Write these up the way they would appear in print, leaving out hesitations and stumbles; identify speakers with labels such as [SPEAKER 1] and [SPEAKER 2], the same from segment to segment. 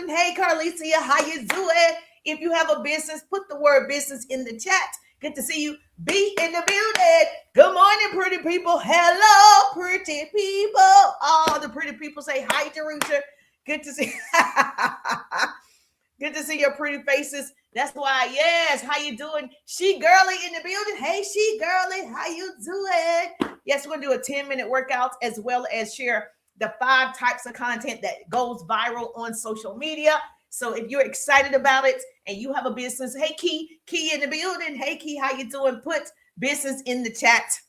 [SPEAKER 1] building. Hey, Carlicia, how you doing? If you have a business, put the word business in the chat. Good to see you. Be in the building. Good morning, pretty people. Hello, pretty people. Oh, the pretty people say hi, Jerusha. Good to see. Good to see your pretty faces. That's why, yes. How you doing? She Girly in the building. Hey, She Girly, how you doing? Yes, we're gonna do a 10-minute workout as well as share the 5 types of content that goes viral on social media. So if you're excited about it and you have a business, hey, Key in the building. Hey, Key, how you doing? Put business in the chat.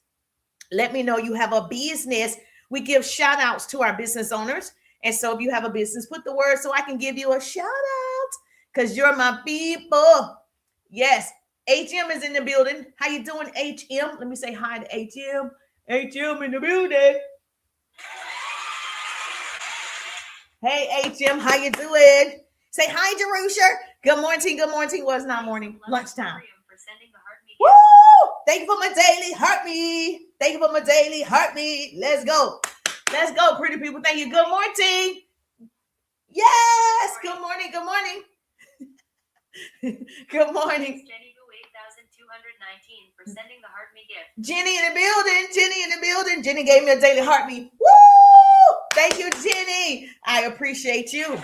[SPEAKER 1] Let me know you have a business. We give shout outs to our business owners. And so if you have a business, put the word so I can give you a shout out because you're my people. Yes, HM is in the building. How you doing, HM? Let me say hi to HM. HM in the building. Hey, HM, how you doing? Say hi, Jerusha. Good morning. Good morning. Well, it's not morning. Lunchtime. Woo! Thank you for my daily heartbeat. Thank you for my daily heartbeat. Let's go. Let's go, pretty people. Thank you. Good morning. Yes. Good morning. Good morning. Good morning.
[SPEAKER 2] Jenny who 8,219 for sending the heartbeat gift.
[SPEAKER 1] Jenny in the building. Jenny in the building. Jenny gave me a daily heartbeat. Woo! Thank you, Jenny. I appreciate you.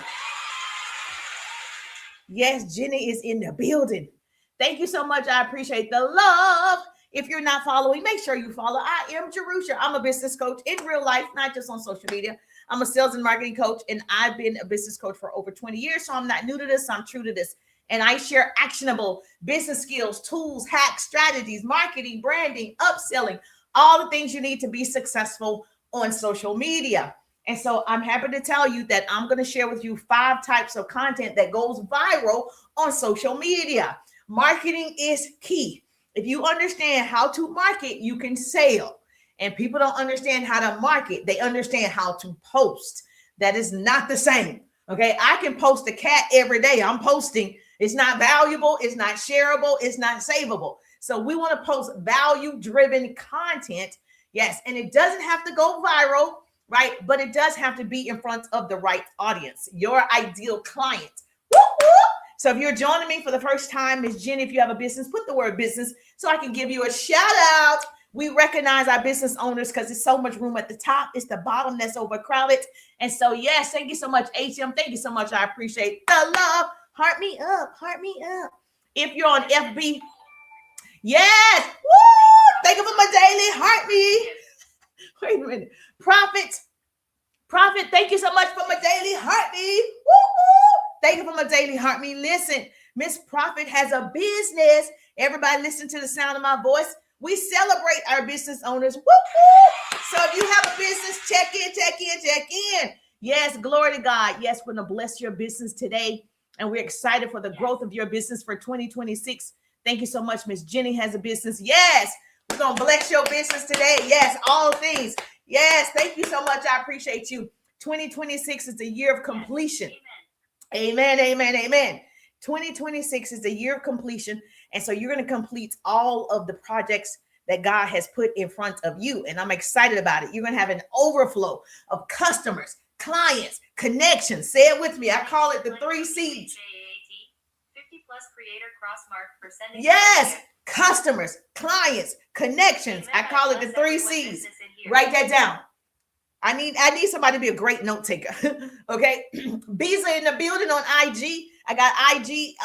[SPEAKER 1] Yes, Jenny is in the building. Thank you so much. I appreciate the love. If you're not following, make sure you follow. I am Jerusha. I'm a business coach in real life, not just on social media. I'm a sales and marketing coach, and I've been a business coach for over 20 years. So I'm not new to this. I'm true to this. And I share actionable business skills, tools, hacks, strategies, marketing, branding, upselling, all the things you need to be successful on social media. And so I'm happy to tell you that I'm going to share with you 5 types of content that goes viral on social media. Marketing is key. If you understand how to market, you can sell. And people don't understand how to market. They understand how to post. That is not the same. Okay. I can post a cat every day. I'm posting. It's not valuable. It's not shareable. It's not savable. So we want to post value-driven content. Yes. And it doesn't have to go viral, right? But it does have to be in front of the right audience, your ideal client. Woo-hoo! So if you're joining me for the first time, Ms. Jenny, if you have a business, put the word business so I can give you a shout out. We recognize our business owners because there's so much room at the top. It's the bottom that's overcrowded. And so, yes, thank you so much, HM. Thank you so much. I appreciate the love. Heart me up. Heart me up. If you're on FB, yes. Woo! Thank you for my daily heartbeat. Wait a minute. Prophet, thank you so much for my daily heartbeat. Woo-hoo! Thank you for my daily heartbeat. Listen, Miss Prophet has a business. Everybody listen to the sound of my voice. We celebrate our business owners. Woo-hoo! So if you have a business, check in. Yes, glory to God. Yes, we're going to bless your business today. And we're excited for the growth of your business for 2026. Thank you so much. Miss Jenny has a business. Yes, we're going to bless your business today. Yes, all things. Yes, thank you so much. I appreciate you. 2026 is the year of completion. Amen. 2026 is the year of completion. And so you're going to complete all of the projects that God has put in front of you. And I'm excited about it. You're going to have an overflow of customers, clients, connections. Say it with me. I call it the 3 C's.
[SPEAKER 2] 50 plus creator crossmark for sending.
[SPEAKER 1] Yes. Customers, clients, connections. I call it the 3 C's. Write that down. I need somebody to be a great note taker. Okay. Beasley in the building on IG. I got IG,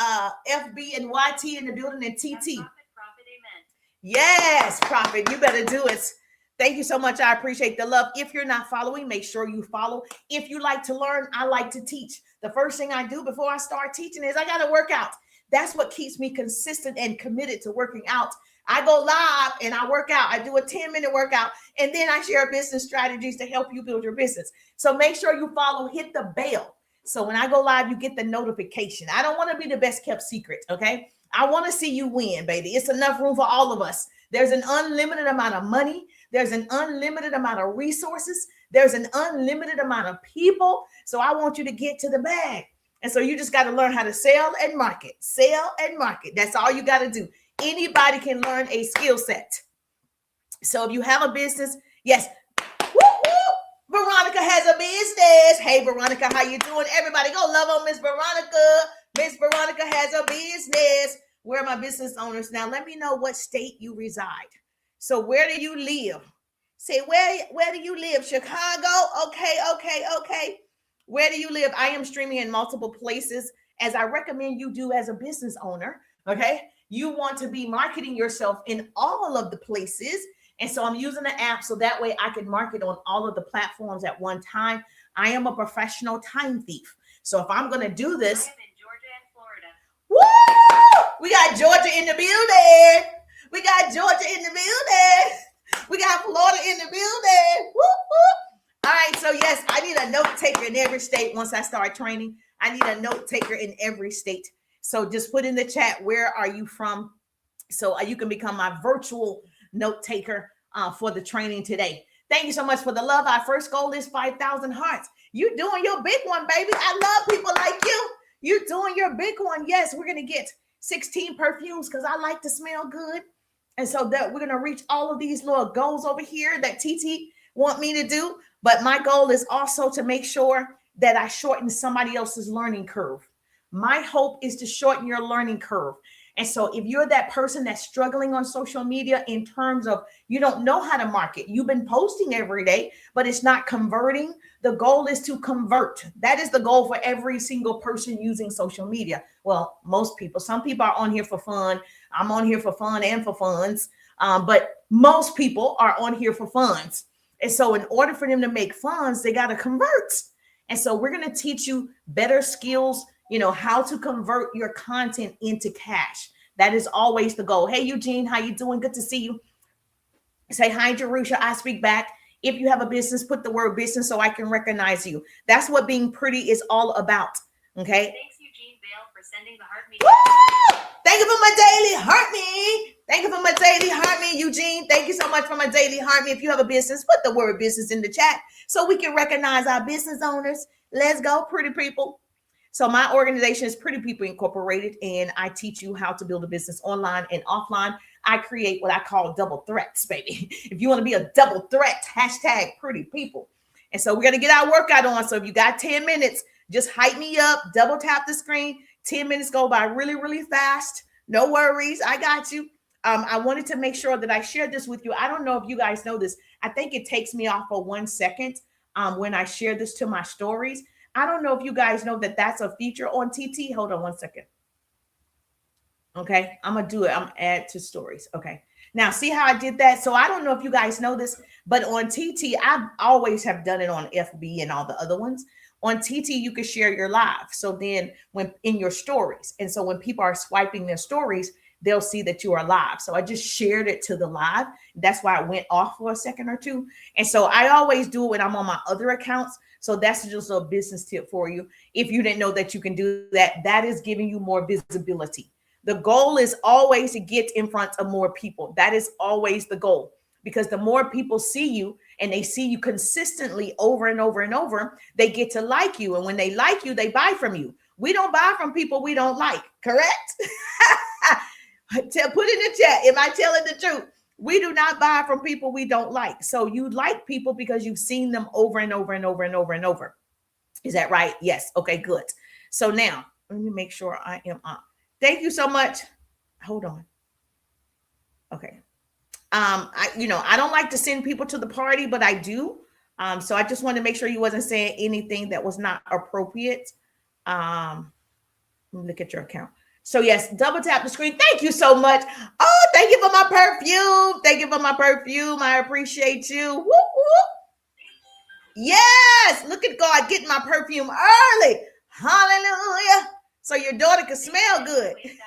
[SPEAKER 1] FB, and YT in the building, and TT.
[SPEAKER 2] Prophet, amen.
[SPEAKER 1] Yes, Prophet. You better do it. Thank you so much. I appreciate the love. If you're not following, make sure you follow. If you like to learn, I like to teach. The first thing I do before I start teaching is I got to work out. That's what keeps me consistent and committed to working out. I go live and I work out. I do a 10-minute workout, and then I share business strategies to help you build your business. So make sure you follow, hit the bell. So when I go live, you get the notification. I don't want to be the best kept secret. Okay. I want to see you win, baby. It's enough room for all of us. There's an unlimited amount of money. There's an unlimited amount of resources. There's an unlimited amount of people. So I want you to get to the bag. And so you just got to learn how to sell and market. Sell and market. That's all you got to do. Anybody can learn a skill set. So if you have a business, yes. Woo-hoo! Veronica has a business. Hey, Veronica, how you doing? Everybody go love on Miss Veronica. Miss Veronica has a business. Where are my business owners? Now, let me know what state you reside. So where do you live? Say, where do you live? Chicago? Okay. Where do you live? I am streaming in multiple places, as I recommend you do as a business owner. Okay. You want to be marketing yourself in all of the places. And so I'm using the app so that way I can market on all of the platforms at one time. I am a professional time thief. So if I'm going to do this.
[SPEAKER 2] I am in Georgia and Florida.
[SPEAKER 1] Woo! We got Georgia in the building. We got Georgia in the building. We got Florida in the building. Woo, woo. All right. So yes, I need a note taker in every state. Once I start training, I need a note taker in every state. So just put in the chat, where are you from? So you can become my virtual note taker for the training today. Thank you so much for the love. Our first goal is 5,000 hearts. You doing your big one, baby. I love people like you. You doing your big one. Yes, we're going to get 16 perfumes because I like to smell good. And so that we're going to reach all of these little goals over here that TT want me to do. But my goal is also to make sure that I shorten somebody else's learning curve. My hope is to shorten your learning curve. And so if you're that person that's struggling on social media in terms of you don't know how to market, you've been posting every day, but it's not converting. The goal is to convert. That is the goal for every single person using social media. Well, most people, some people are on here for fun. I'm on here for fun and for funds. But most people are on here for funds. And so in order for them to make funds, they got to convert. And so we're going to teach you better skills, how to convert your content into cash. That is always the goal. Hey, Eugene, how you doing? Good to see you. Say hi, Jerusha. I speak back. If you have a business, put the word business so I can recognize you. That's what being pretty is all about. Okay.
[SPEAKER 2] Thanks, Eugene Vale, for sending the heart me.
[SPEAKER 1] Woo! Thank you for my daily heart me. Thank you for my daily heart me, Eugene. Thank you so much for my daily heart me. If you have a business, put the word business in the chat so we can recognize our business owners. Let's go, pretty people. So my organization is Pretty People Incorporated, and I teach you how to build a business online and offline. I create what I call double threats, baby. If you want to be a double threat, hashtag Pretty People. And so we're going to get our workout on. So if you got 10 minutes, just hype me up, double tap the screen. 10 minutes go by really, really fast. No worries. I got you. I wanted to make sure that I shared this with you. I don't know if you guys know this. I think it takes me off for 1 second when I share this to my stories. I don't know if you guys know that that's a feature on TT. Hold on 1 second. Okay, I'm going to do it. I'm add to stories. Okay. Now, see how I did that? So I don't know if you guys know this, but on TT, I always have done it on FB and all the other ones. On TT, you can share your live. So then when in your stories. And so when people are swiping their stories, they'll see that you are live. So I just shared it to the live. That's why I went off for a second or two. And so I always do it when I'm on my other accounts. So that's just a business tip for you. If you didn't know that you can do that, that is giving you more visibility. The goal is always to get in front of more people. That is always the goal, because the more people see you and they see you consistently over and over and over, they get to like you. And when they like you, they buy from you. We don't buy from people we don't like, correct? Put in the chat, am I telling the truth? We do not buy from people we don't like. So you like people because you've seen them over and over and over and over and over. Is that right? Yes. Okay, good. So now let me make sure I am on. Thank you so much. Hold on. Okay. I don't like to send people to the party, but I do. So I just wanted to make sure you wasn't saying anything that was not appropriate. Let me look at your account. So yes, double tap the screen. Thank you so much. Oh, thank you for my perfume. Thank you for my perfume. I appreciate you. Whoop, whoop. Yes, look at God getting my perfume early. Hallelujah. So your daughter can smell good.
[SPEAKER 2] 8,219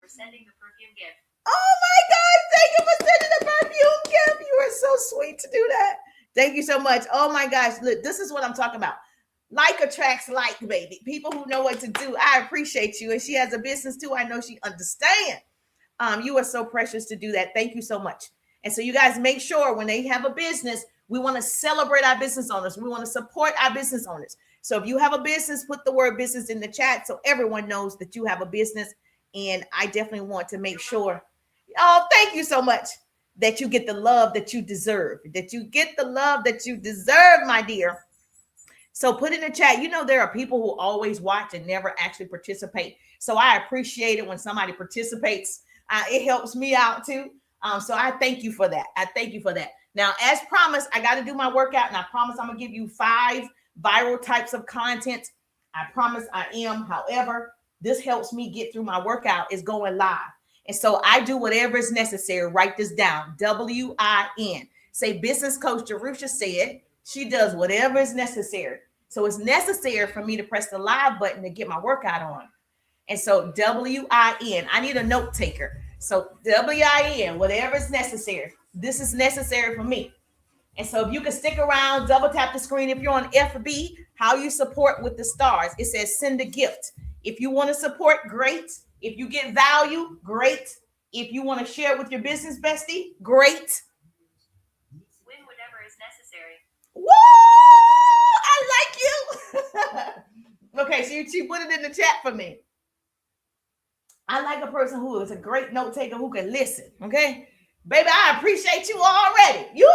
[SPEAKER 2] for sending the perfume gift.
[SPEAKER 1] Oh my God, thank you for sending the perfume gift. You are so sweet to do that. Thank you so much. Oh my gosh, look, this is what I'm talking about. Like attracts like, baby. People who know what to do. I appreciate you. And she has a business too. I know she understands. You are so precious to do that. Thank you so much. And so you guys make sure when they have a business, we want to celebrate our business owners. We want to support our business owners. So if you have a business, put the word business in the chat so everyone knows that you have a business. And I definitely want to make sure. Oh, thank you so much. that you get the love that you deserve, that you get the love that you deserve, my dear. So put in the chat, you know, there are people who always watch and never actually participate. So I appreciate it when somebody participates. It helps me out too. So I thank you for that. I thank you for that. Now, as promised, I got to do my workout, and I promise I'm going to give you 5 viral types of content. I promise I am. However, this helps me get through my workout is going live. And so I do whatever is necessary. Write this down. WIN. Say Business Coach Jerusha said she does whatever is necessary. So it's necessary for me to press the live button to get my workout on. And so WIN. I need a note taker. So WIN, whatever is necessary. This is necessary for me. And so if you can stick around, double tap the screen. If you're on FB, how you support with the stars. It says send a gift. If you want to support, great. If you get value, great. If you want to share it with your business bestie, great.
[SPEAKER 2] Win whatever is necessary.
[SPEAKER 1] Woo! I like you. Okay, so she put it in the chat for me. I like a person who is a great note taker who can listen. Okay, baby, I appreciate you already. You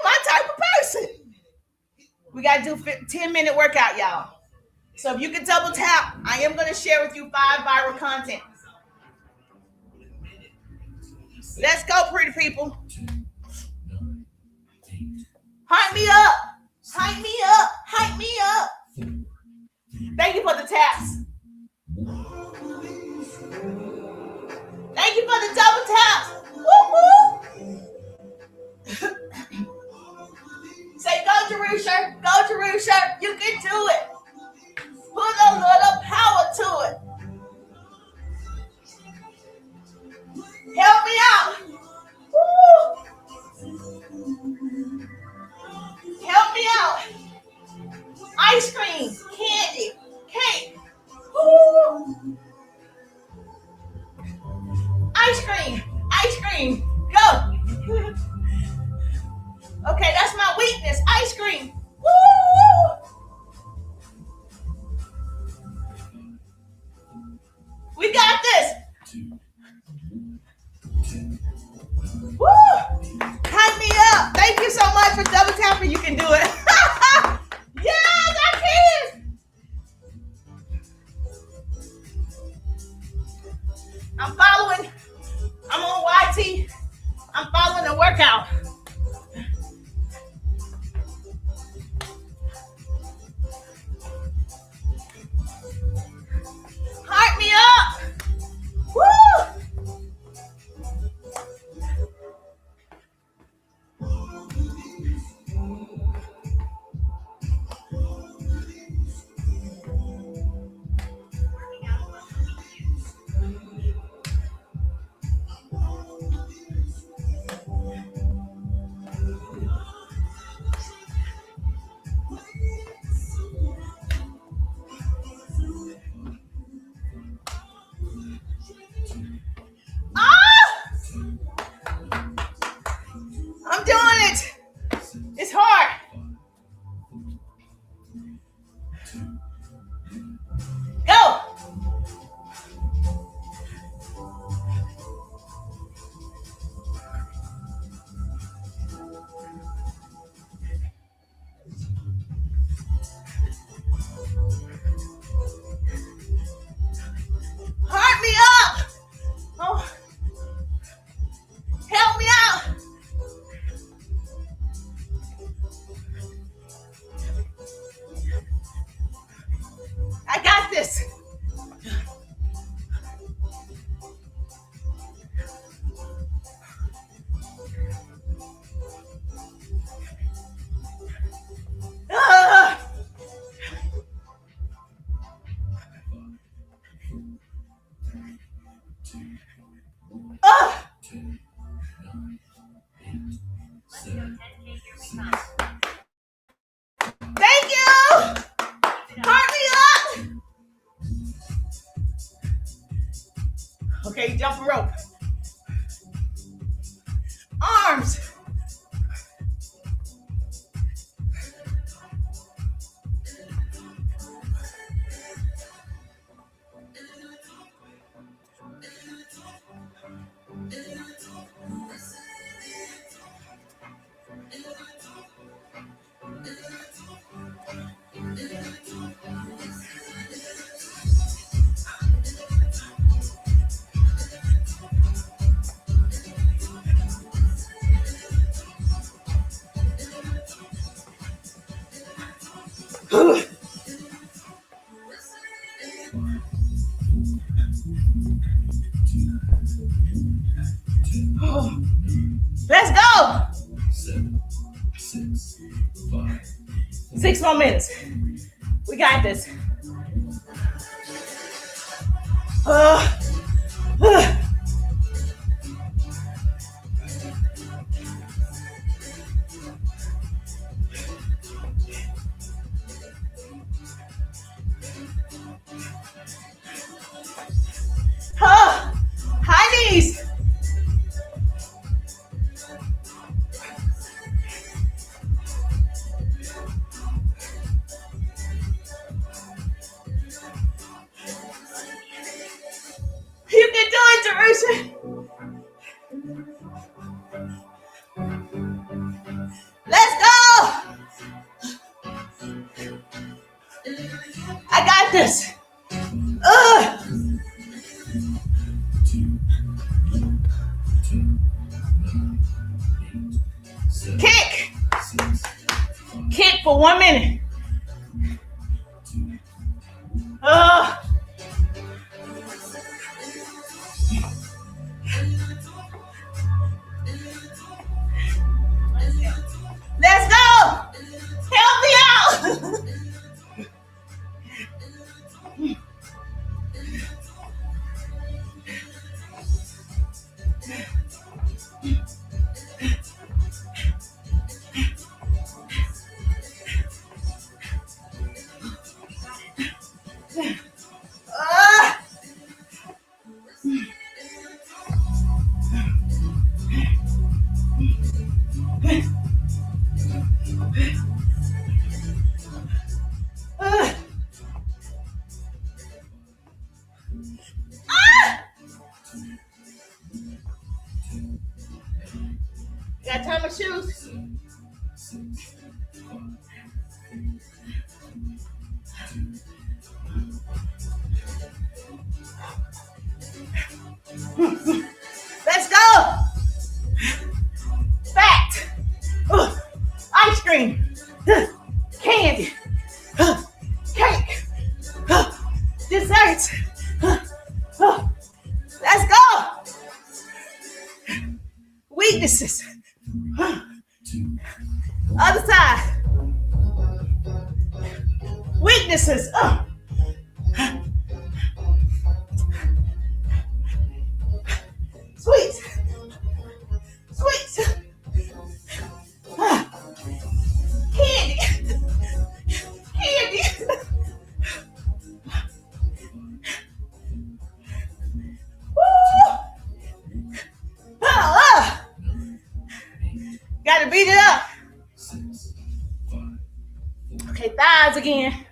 [SPEAKER 1] my type of person. We got to do 10-minute workout, y'all. So if you can double tap, I am going to share with you 5 viral content. Let's go, pretty people. Hype me up. Hype me up. Hype me up. Thank you for the taps. Thank you for the double taps. Woo-hoo. Say, go, Jerusha. Go, Jerusha. You can do it. Put a little power to it. Help me out. Woo. Help me out. Ice cream, candy, cake. Woo. Ice cream, go. Okay, that's my weakness, ice cream. Woo! We got this. Woo! Hype me up. Thank you so much for double tapping. You can do it. Yes, I can. I'm following. I'm on YT. I'm following the workout. Hype me up. Woo! I'm doing it. It's hard. Go. Heart me up. Oh. Help me out. I got this.
[SPEAKER 2] Let's go 10K, here we come.
[SPEAKER 1] Thank you. Heart me up. Okay, jump rope. Arms. Let's go. 6 more minutes. We got this. High knees. You can do it, Jerusha. Let's go. I got this. Kick. Kick for 1 minute. Let's go. Help me out. Gotta tie my shoes. Let's go. Fat. Ice cream. Candy. Cake. Desserts. Let's go. Weaknesses. Other side. Weaknesses. Sweet. Sweet. Candy. Candy. Gotta beat it up. Okay, thighs again.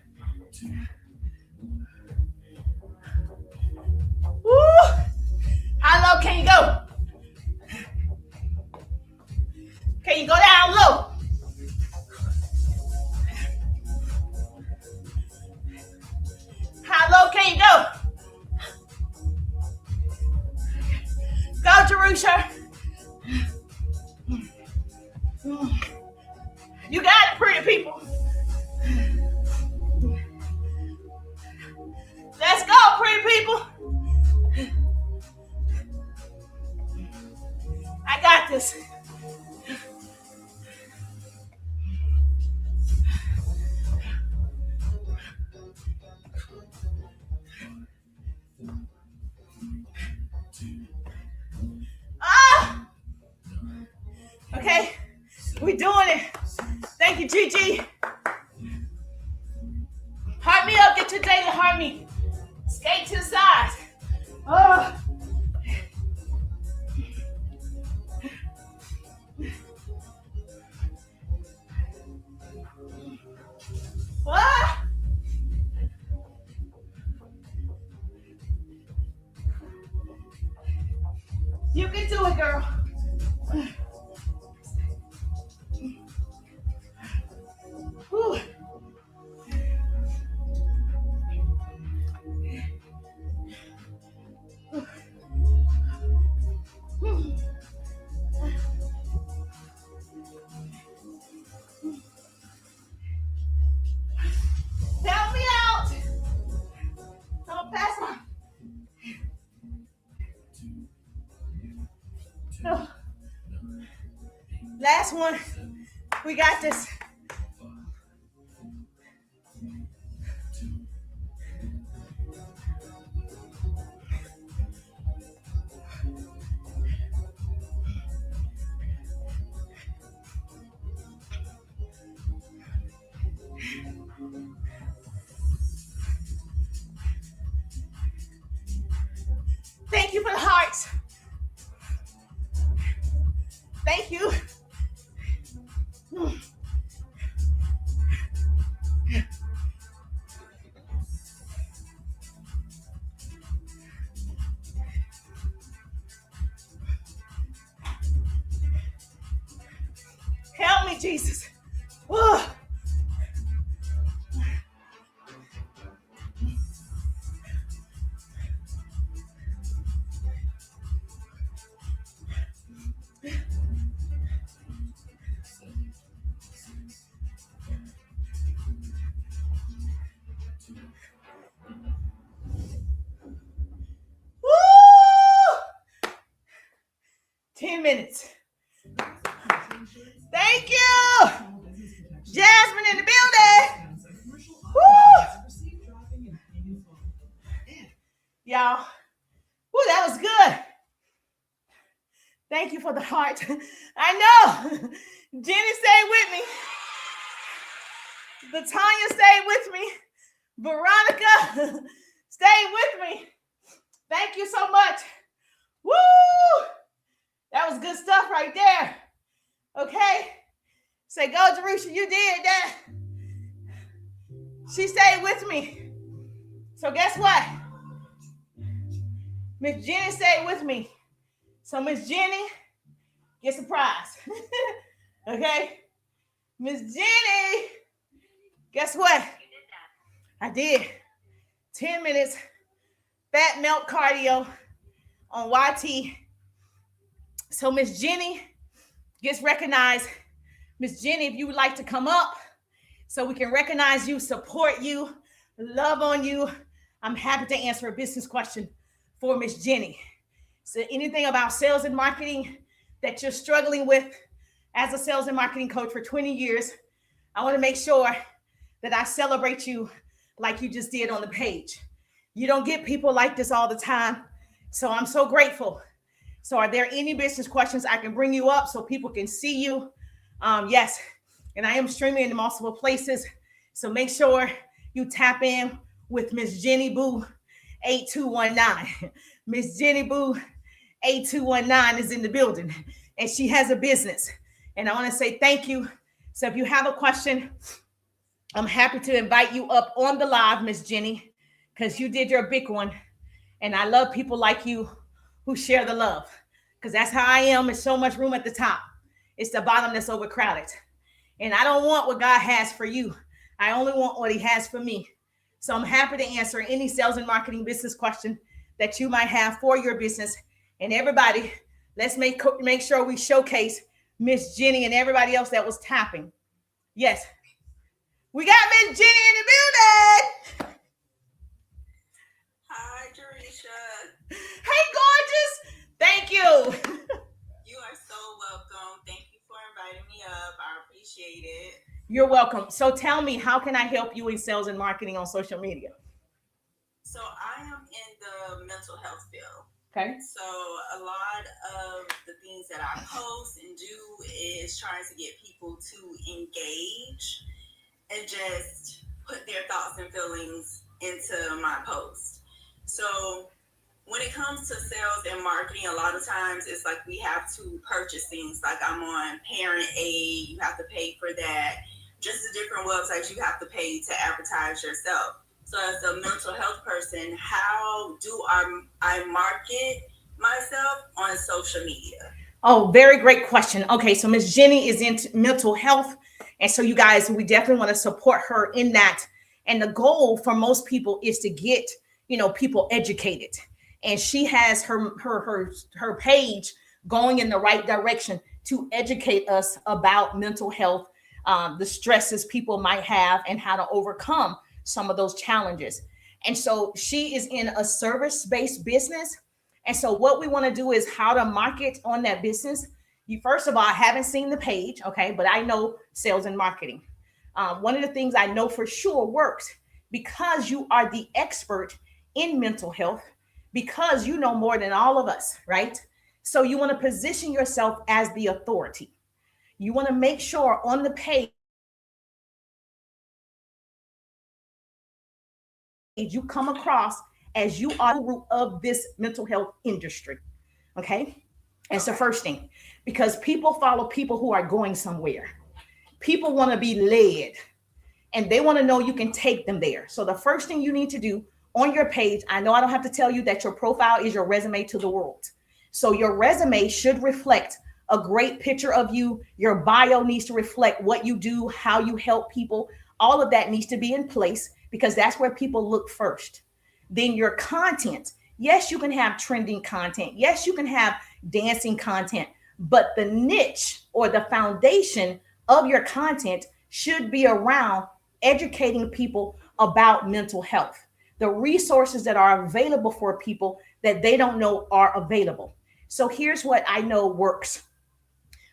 [SPEAKER 1] Woo. How low can you go? Can you go down low? How low can you go? Go, Jerusha. You got it, pretty people. Let's go, pretty people. I got this. Okay, we're doing it. Thank you, Gigi. Heart me up, get your daily heart me. Skate to the side. You can do it, girl. Whew. Help me out. Come Last one. We got this. Thank you for the hearts. Thank you. Help me, Jesus. Woo. Woo! 10 minutes. Thank you. Jasmine in the building. Woo! Y'all. Woo, that was good. Thank you for the heart. I know. Jenny stayed with me. Latanya stayed with me. Veronica stayed with me. Thank you so much. Woo! That was good stuff right there. Okay. Say, go, Jerusha, you did that. She stayed with me. So guess what? Miss Jenny stayed with me. So Miss Jenny gets a prize. Okay? Miss Jenny, guess what?
[SPEAKER 2] You did that.
[SPEAKER 1] I did. 10 minutes fat melt cardio on YT. So Miss Jenny gets recognized. Miss Jenny, if you would like to come up so we can recognize you, support you, love on you, I'm happy to answer a business question for Miss Jenny. So anything about sales and marketing that you're struggling with as a sales and marketing coach for 20 years, I want to make sure that I celebrate you like you just did on the page. You don't get people like this all the time. So I'm so grateful. So are there any business questions? I can bring you up so people can see you. Yes. And I am streaming in multiple places. So make sure you tap in with Miss Jenny Boo 8219. Miss Jenny Boo 8219 is in the building and she has a business. And I want to say thank you. So if you have a question, I'm happy to invite you up on the live, Miss Jenny, because you did your big one. And I love people like you who share the love, because that's how I am. There's so much room at the top. It's the bottom that's overcrowded. And I don't want what God has for you. I only want what he has for me. So I'm happy to answer any sales and marketing business question that you might have for your business. And everybody, let's make sure we showcase Miss Jenny and everybody else that was tapping. Yes. We got Miss Jenny in the building.
[SPEAKER 3] Hi, Jerusha.
[SPEAKER 1] Hey, gorgeous. Thank you.
[SPEAKER 3] You are so welcome. Thank you for inviting me up. I appreciate it.
[SPEAKER 1] You're welcome. So tell me, how can I help you in sales and marketing on social media?
[SPEAKER 3] So I am in the mental health field.
[SPEAKER 1] Okay.
[SPEAKER 3] So a lot of the things that I post and do is trying to get people to engage and just put their thoughts and feelings into my post. So when it comes to sales and marketing, a lot of times it's like we have to purchase things. Like I'm on Parent Aid, you have to pay for that. Just the different websites you have to pay to advertise yourself. So as a mental health person, how do I market myself on social media?
[SPEAKER 1] Oh, very great question. Okay, so Miss Jenny is into mental health. And so you guys, we definitely want to support her in that. And the goal for most people is to get, people educated. And she has her page going in the right direction to educate us about mental health, the stresses people might have and how to overcome some of those challenges. And so she is in a service-based business. And so what we want to do is how to market on that business You, first of all, I haven't seen the page, okay, but I know sales and marketing. One of the things I know for sure works because you are the expert in mental health, because you know more than all of us, right? So you want to position yourself as the authority. You want to make sure on the page you come across as you are the root of this mental health industry. Okay. That's the first thing, because people follow people who are going somewhere. People want to be led and they want to know you can take them there. So the first thing you need to do on your page, I know I don't have to tell you that your profile is your resume to the world. So your resume should reflect a great picture of you. Your bio needs to reflect what you do, how you help people. All of that needs to be in place because that's where people look first. Then your content. Yes, you can have trending content. Yes, you can have dancing content, but the niche or the foundation of your content should be around educating people about mental health, the resources that are available for people that they don't know are available. So here's what I know works.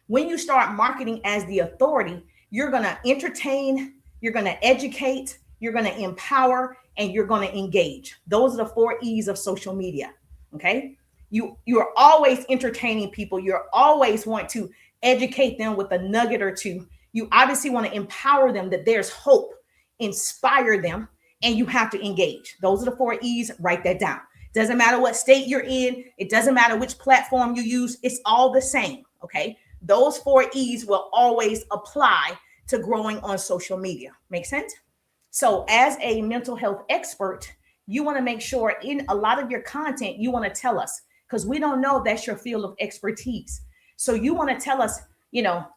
[SPEAKER 1] When you start marketing as the authority, you're going to entertain, you're going to educate, you're going to empower, and you're going to engage. Those are the 4 E's of social media. Okay. You're always entertaining people. You're always want to educate them with a nugget or two. You obviously want to empower them that there's hope, inspire them, and you have to engage. Those are the 4 E's. Write that down. Doesn't matter what state you're in. It doesn't matter which platform you use. It's all the same. Okay. Those 4 E's will always apply to growing on social media. Make sense? So as a mental health expert, you want to make sure in a lot of your content, you want to tell us, because we don't know that's your field of expertise. So you want to tell us,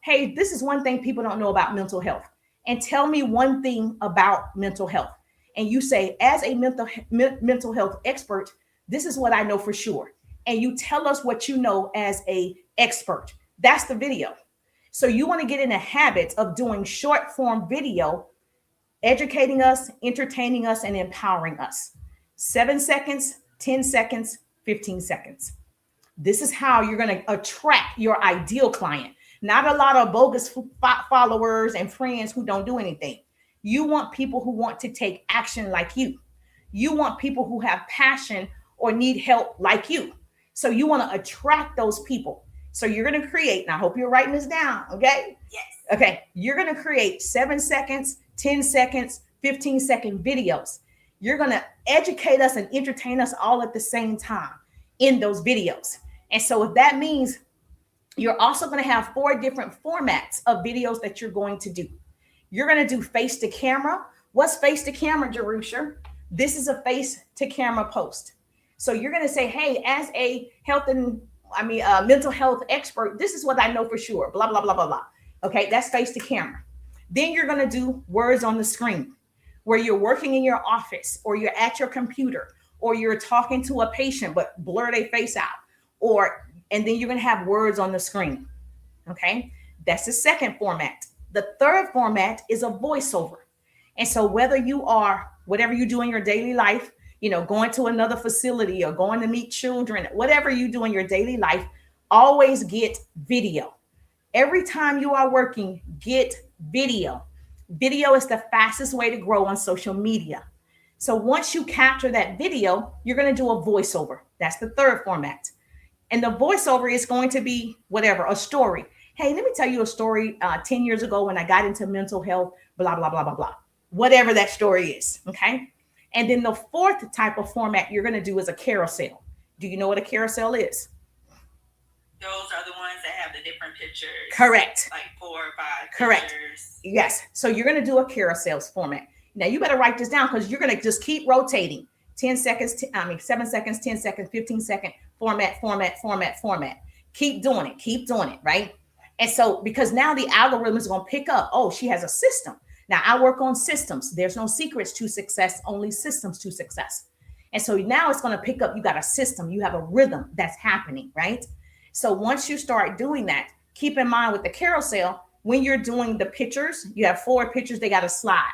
[SPEAKER 1] hey, this is one thing people don't know about mental health. And tell me one thing about mental health. And you say, as a mental health expert, this is what I know for sure. And you tell us what you know as a expert. That's the video. So you want to get in the habit of doing short form video, educating us, entertaining us, and empowering us. 7 seconds, 10 seconds, 15 seconds. This is how you're going to attract your ideal client. Not a lot of bogus followers and friends who don't do anything. You want people who want to take action like you. You want people who have passion or need help like you. So you want to attract those people. So you're going to create, and I hope you're writing this down, okay?
[SPEAKER 3] Yes.
[SPEAKER 1] Okay, you're going to create 7 seconds, 10 seconds, 15-second videos. You're going to educate us and entertain us all at the same time in those videos. And so if that means you're also going to have 4 different formats of videos that you're going to do. You're going to do face to camera. What's face to camera, Jerusha? This is a face to camera post. So you're going to say, hey, as a mental health expert, this is what I know for sure, blah, blah, blah, blah, blah. Okay, that's face to camera. Then you're going to do words on the screen where you're working in your office or you're at your computer or you're talking to a patient, but blur their face out, and then you're going to have words on the screen. Okay, that's the second format. The third format is a voiceover. And so whether you are, whatever you do in your daily life, going to another facility or going to meet children, whatever you do in your daily life, always get video. Every time you are working, get video. Video is the fastest way to grow on social media. So once you capture that video, you're going to do a voiceover. That's the third format. And the voiceover is going to be whatever, a story. Hey, let me tell you a story 10 years ago when I got into mental health, blah, blah, blah, blah, blah. Whatever that story is, okay? And then the fourth type of format you're going to do is a carousel. Do you know what a carousel is?
[SPEAKER 3] Those are the ones that have the different pictures.
[SPEAKER 1] Correct.
[SPEAKER 3] Like 4 or 5
[SPEAKER 1] Correct.
[SPEAKER 3] pictures.
[SPEAKER 1] Yes. So you're going to do a carousel format. Now you better write this down because you're going to just keep rotating. 7 seconds, 10 seconds, 15 second format. Keep doing it, right? And so because now the algorithm is going to pick up, oh, she has a system. Now I work on systems. There's no secrets to success, only systems to success. And so now it's going to pick up, you got a system, you have a rhythm that's happening, right? So once you start doing that, keep in mind with the carousel, when you're doing the pictures, you have 4 pictures, they got to slide.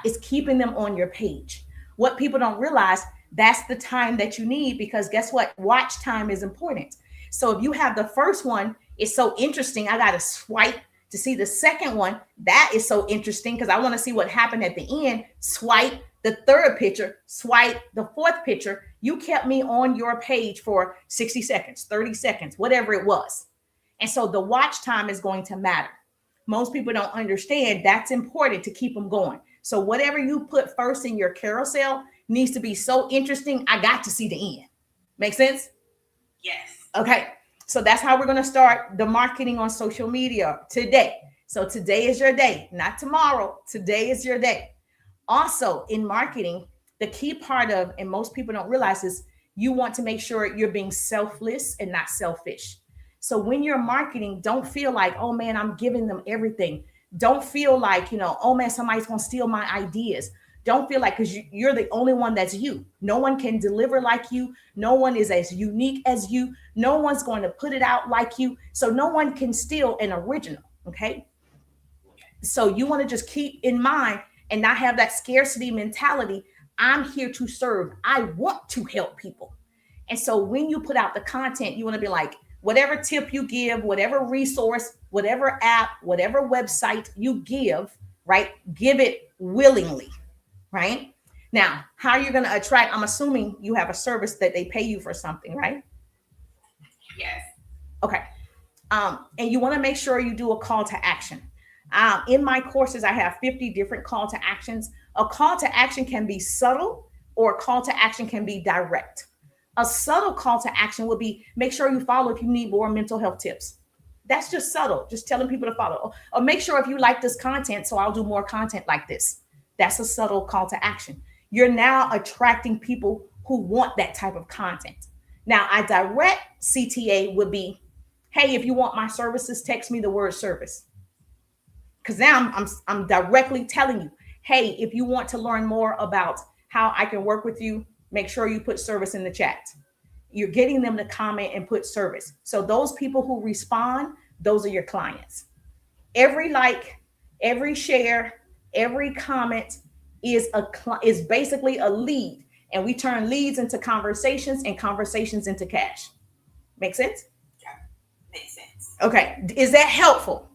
[SPEAKER 1] It's keeping them on your page. What people don't realize, that's the time that you need, because guess what? Watch time is important. So if you have the first one, it's so interesting. I got to swipe to see the second one. That is so interesting because I want to see what happened at the end. Swipe the third picture, swipe the fourth picture. You kept me on your page for 60 seconds, 30 seconds, whatever it was. And so the watch time is going to matter. Most people don't understand that's important to keep them going. So whatever you put first in your carousel needs to be so interesting. I got to see the end. Make sense?
[SPEAKER 3] Yes.
[SPEAKER 1] Okay. So that's how we're going to start the marketing on social media today. So today is your day, not tomorrow. Today is your day. Also in marketing, the key part of, and most people don't realize is you want to make sure you're being selfless and not selfish. So when you're marketing, don't feel like, oh man, I'm giving them everything. Don't feel like, oh man, somebody's going to steal my ideas. Don't feel like, because you're the only one that's you. No one can deliver like you. No one is as unique as you. No one's going to put it out like you. So no one can steal an original. Okay. So you want to just keep in mind and not have that scarcity mentality. I'm here to serve. I want to help people. And so when you put out the content, you want to be like, whatever tip you give, whatever resource, whatever app, whatever website you give, right? Give it willingly, right? Now, how are you going to attract? I'm assuming you have a service that they pay you for something, right?
[SPEAKER 3] Yes.
[SPEAKER 1] Okay. And you want to make sure you do a call to action. In my courses, I have 50 different call to actions. A call to action can be subtle or a call to action can be direct. A subtle call to action would be make sure you follow if you need more mental health tips. That's just subtle, just telling people to follow. Or make sure if you like this content, so I'll do more content like this. That's a subtle call to action. You're now attracting people who want that type of content. Now, a direct CTA would be, hey, if you want my services, text me the word service. Because now I'm directly telling you, hey, if you want to learn more about how I can work with you, make sure you put service in the chat. You're getting them to comment and put service. So those people who respond, those are your clients. Every like, every share, every comment is basically a lead. And we turn leads into conversations and conversations into cash. Make sense?
[SPEAKER 3] Yeah, makes sense.
[SPEAKER 1] Okay. Is that helpful?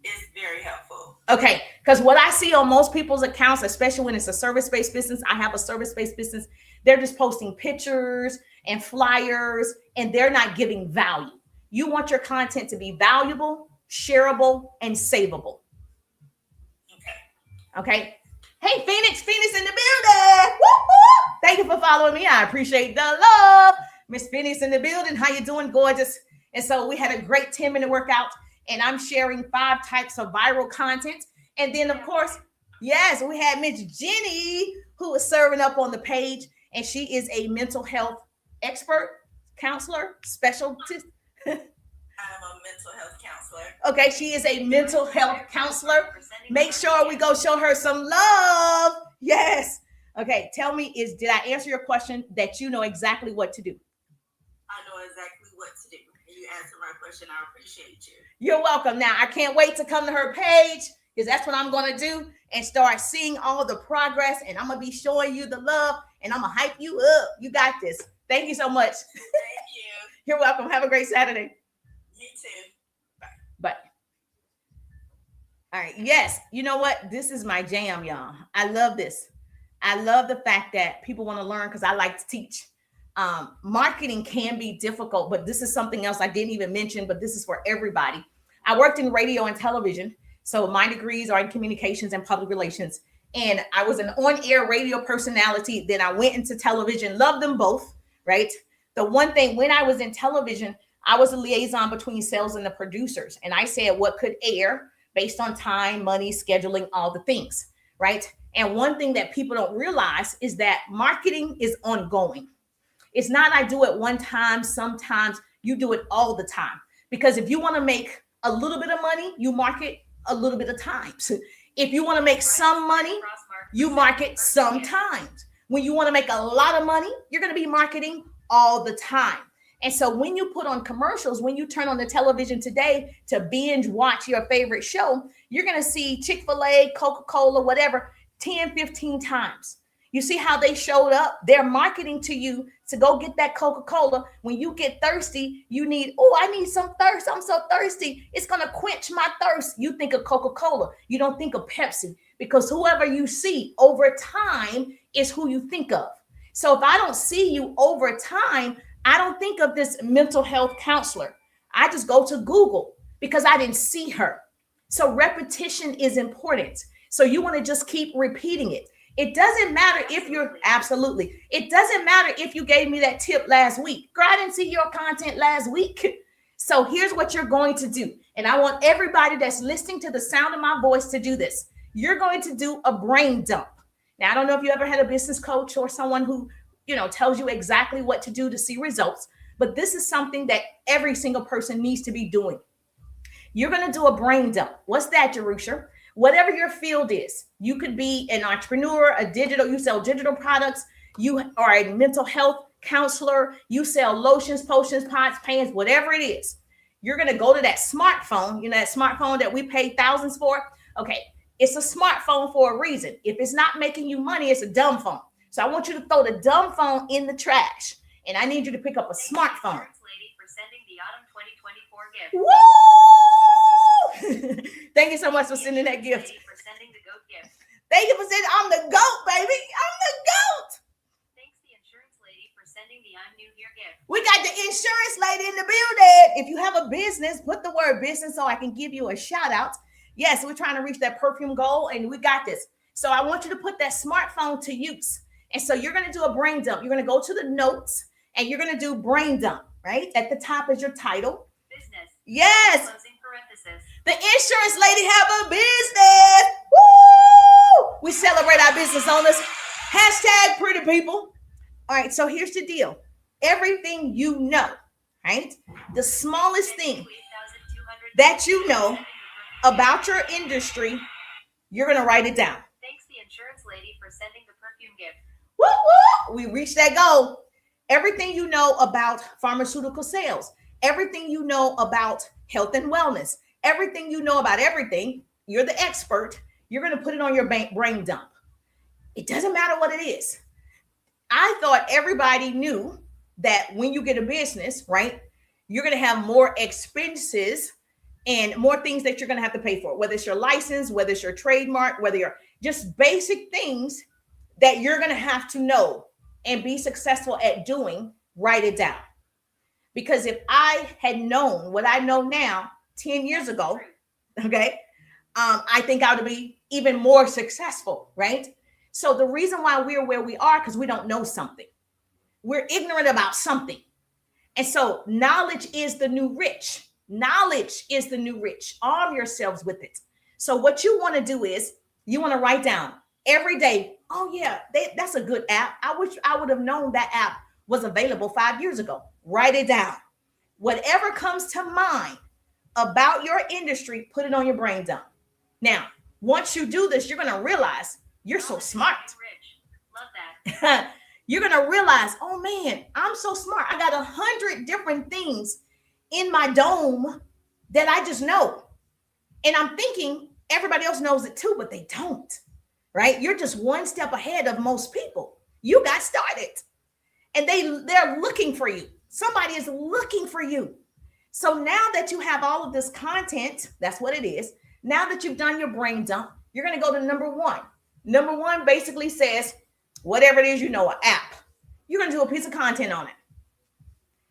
[SPEAKER 3] It's very helpful.
[SPEAKER 1] Okay, because what I see on most people's accounts, especially when it's a service-based business, I have a service-based business, they're just posting pictures and flyers, and they're not giving value. You want your content to be valuable, shareable, and savable. Okay. Hey, Phoenix in the building. Woo-hoo! Thank you for following me. I appreciate the love. Miss Phoenix in the building. How you doing? Gorgeous. And so we had a great 10-minute workout. And I'm sharing 5 types of viral content. And then, of course, yes, we had Miss Jenny, who is serving up on the page. And she is a mental health expert, counselor, specialist.
[SPEAKER 3] I'm a mental health counselor.
[SPEAKER 1] Okay, she is a mental health counselor. Make sure we go show her some love. Yes. Okay, tell me, did I answer your question that you know exactly what to do?
[SPEAKER 3] I know exactly what to do. You answered my question. I appreciate you.
[SPEAKER 1] You're welcome. Now, I can't wait to come to her page because that's what I'm going to do and start seeing all the progress. And I'm going to be showing you the love and I'm going to hype you up. You got this. Thank you so much.
[SPEAKER 3] Thank you.
[SPEAKER 1] You're welcome. Have a great Saturday.
[SPEAKER 3] You too.
[SPEAKER 1] Bye. All right. Yes. You know what? This is my jam, y'all. I love this. I love the fact that people want to learn because I like to teach. Marketing can be difficult, but this is something else I didn't even mention, but this is for everybody. I worked in radio and television. So my degrees are in communications and public relations. And I was an on-air radio personality. Then I went into television, loved them both, right? The one thing when I was in television, I was a liaison between sales and the producers. And I said what could air based on time, money, scheduling, all the things, right? And one thing that people don't realize is that marketing is ongoing. It's not I do it one time. Sometimes you do it all the time. Because if you want to make a little bit of money, you market a little bit of times. If you want to make some money, you market sometimes. When you want to make a lot of money, you're going to be marketing all the time. And so when you put on commercials, when you turn on the television today to binge watch your favorite show, you're going to see Chick-fil-A, Coca-Cola, whatever, 10, 15 times. You see how they showed up? They're marketing to you to go get that Coca-Cola. When you get thirsty, you need, oh, I need some thirst. I'm so thirsty. It's going to quench my thirst. You think of Coca-Cola. You don't think of Pepsi, because whoever you see over time is who you think of. So if I don't see you over time, I don't think of this mental health counselor. I just go to Google because I didn't see her. So repetition is important. So you want to just keep repeating it. It doesn't matter if you're absolutely. It doesn't matter if you gave me that tip last week. Girl, I didn't see your content last week. So here's what you're going to do. And I want everybody that's listening to the sound of my voice to do this. You're going to do a brain dump. Now, I don't know if you ever had a business coach or someone who, tells you exactly what to do to see results, but this is something that every single person needs to be doing. You're going to do a brain dump. What's that, Jerusha? Whatever your field is, you could be an entrepreneur, you sell digital products, you are a mental health counselor, you sell lotions, potions, pots, pans, whatever it is. You're going to go to that smartphone, that smartphone that we pay thousands for. Okay, it's a smartphone for a reason. If it's not making you money, it's a dumb phone. So I want you to throw the dumb phone in the trash, and I need you to pick up a smartphone.
[SPEAKER 2] Lady for sending the autumn 2024 gift.
[SPEAKER 1] Woo! Thank you so much for sending that gift.
[SPEAKER 2] For sending the goat gift.
[SPEAKER 1] Thank you for saying I'm the GOAT, baby. I'm the GOAT.
[SPEAKER 2] Thanks the insurance lady for sending the I'm new here gift.
[SPEAKER 1] We got the insurance lady in the building. If you have a business, put the word business so I can give you a shout out. Yes, we're trying to reach that perfume goal, and we got this. So I want you to put that smartphone to use. And so you're going to do a brain dump. You're going to go to the notes, and you're going to do brain dump, right? At the top is your title.
[SPEAKER 2] Business.
[SPEAKER 1] Yes.
[SPEAKER 2] Closing parenthesis.
[SPEAKER 1] The insurance lady have a business. Woo! We celebrate our business owners. Hashtag pretty people. All right, so here's the deal. Everything you know, right? The smallest thing that you know about your industry, you're going to write it down.
[SPEAKER 2] Thanks the insurance lady for sending the perfume gift.
[SPEAKER 1] Woo, woo! We reached that goal. Everything you know about pharmaceutical sales, everything you know about health and wellness, everything you know about everything, you're the expert. You're going to put it on your brain dump. It doesn't matter what it is. I thought everybody knew that when you get a business, right, you're going to have more expenses and more things that you're going to have to pay for, whether it's your license, whether it's your trademark, whether you're just basic things that you're going to have to know and be successful at doing. Write it down. Because if I had known what I know now 10 years ago, okay, I think I would be even more successful, right? So the reason why we're where we are, because we don't know something. We're ignorant about something. And so knowledge is the new rich. Knowledge is the new rich. Arm yourselves with it. So what you want to do is you want to write down every day. Oh yeah, that's a good app. I wish I would have known that app was available 5 years ago. Write it down. Whatever comes to mind about your industry, put it on your brain dump. Now, once you do this, you're going to realize you're so smart.
[SPEAKER 2] Rich. Love that.
[SPEAKER 1] You're going to realize, oh man, I'm so smart. I got 100 different things in my dome that I just know. And I'm thinking everybody else knows it too, but they don't, right? You're just one step ahead of most people. You got started and they're looking for you. Somebody is looking for you. So now that you have all of this content, that's what it is. Now that you've done your brain dump, you're going to go to number one. Number one basically says, whatever it is, an app. You're going to do a piece of content on it.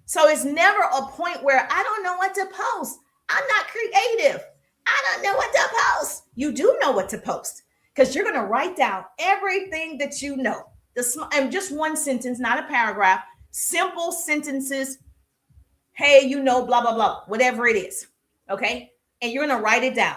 [SPEAKER 1] So it's never a point where I don't know what to post. I'm not creative. I don't know what to post. You do know what to post because you're going to write down everything that you know. And just one sentence, not a paragraph, simple sentences. Hey, blah, blah, blah, whatever it is. Okay. And you're going to write it down.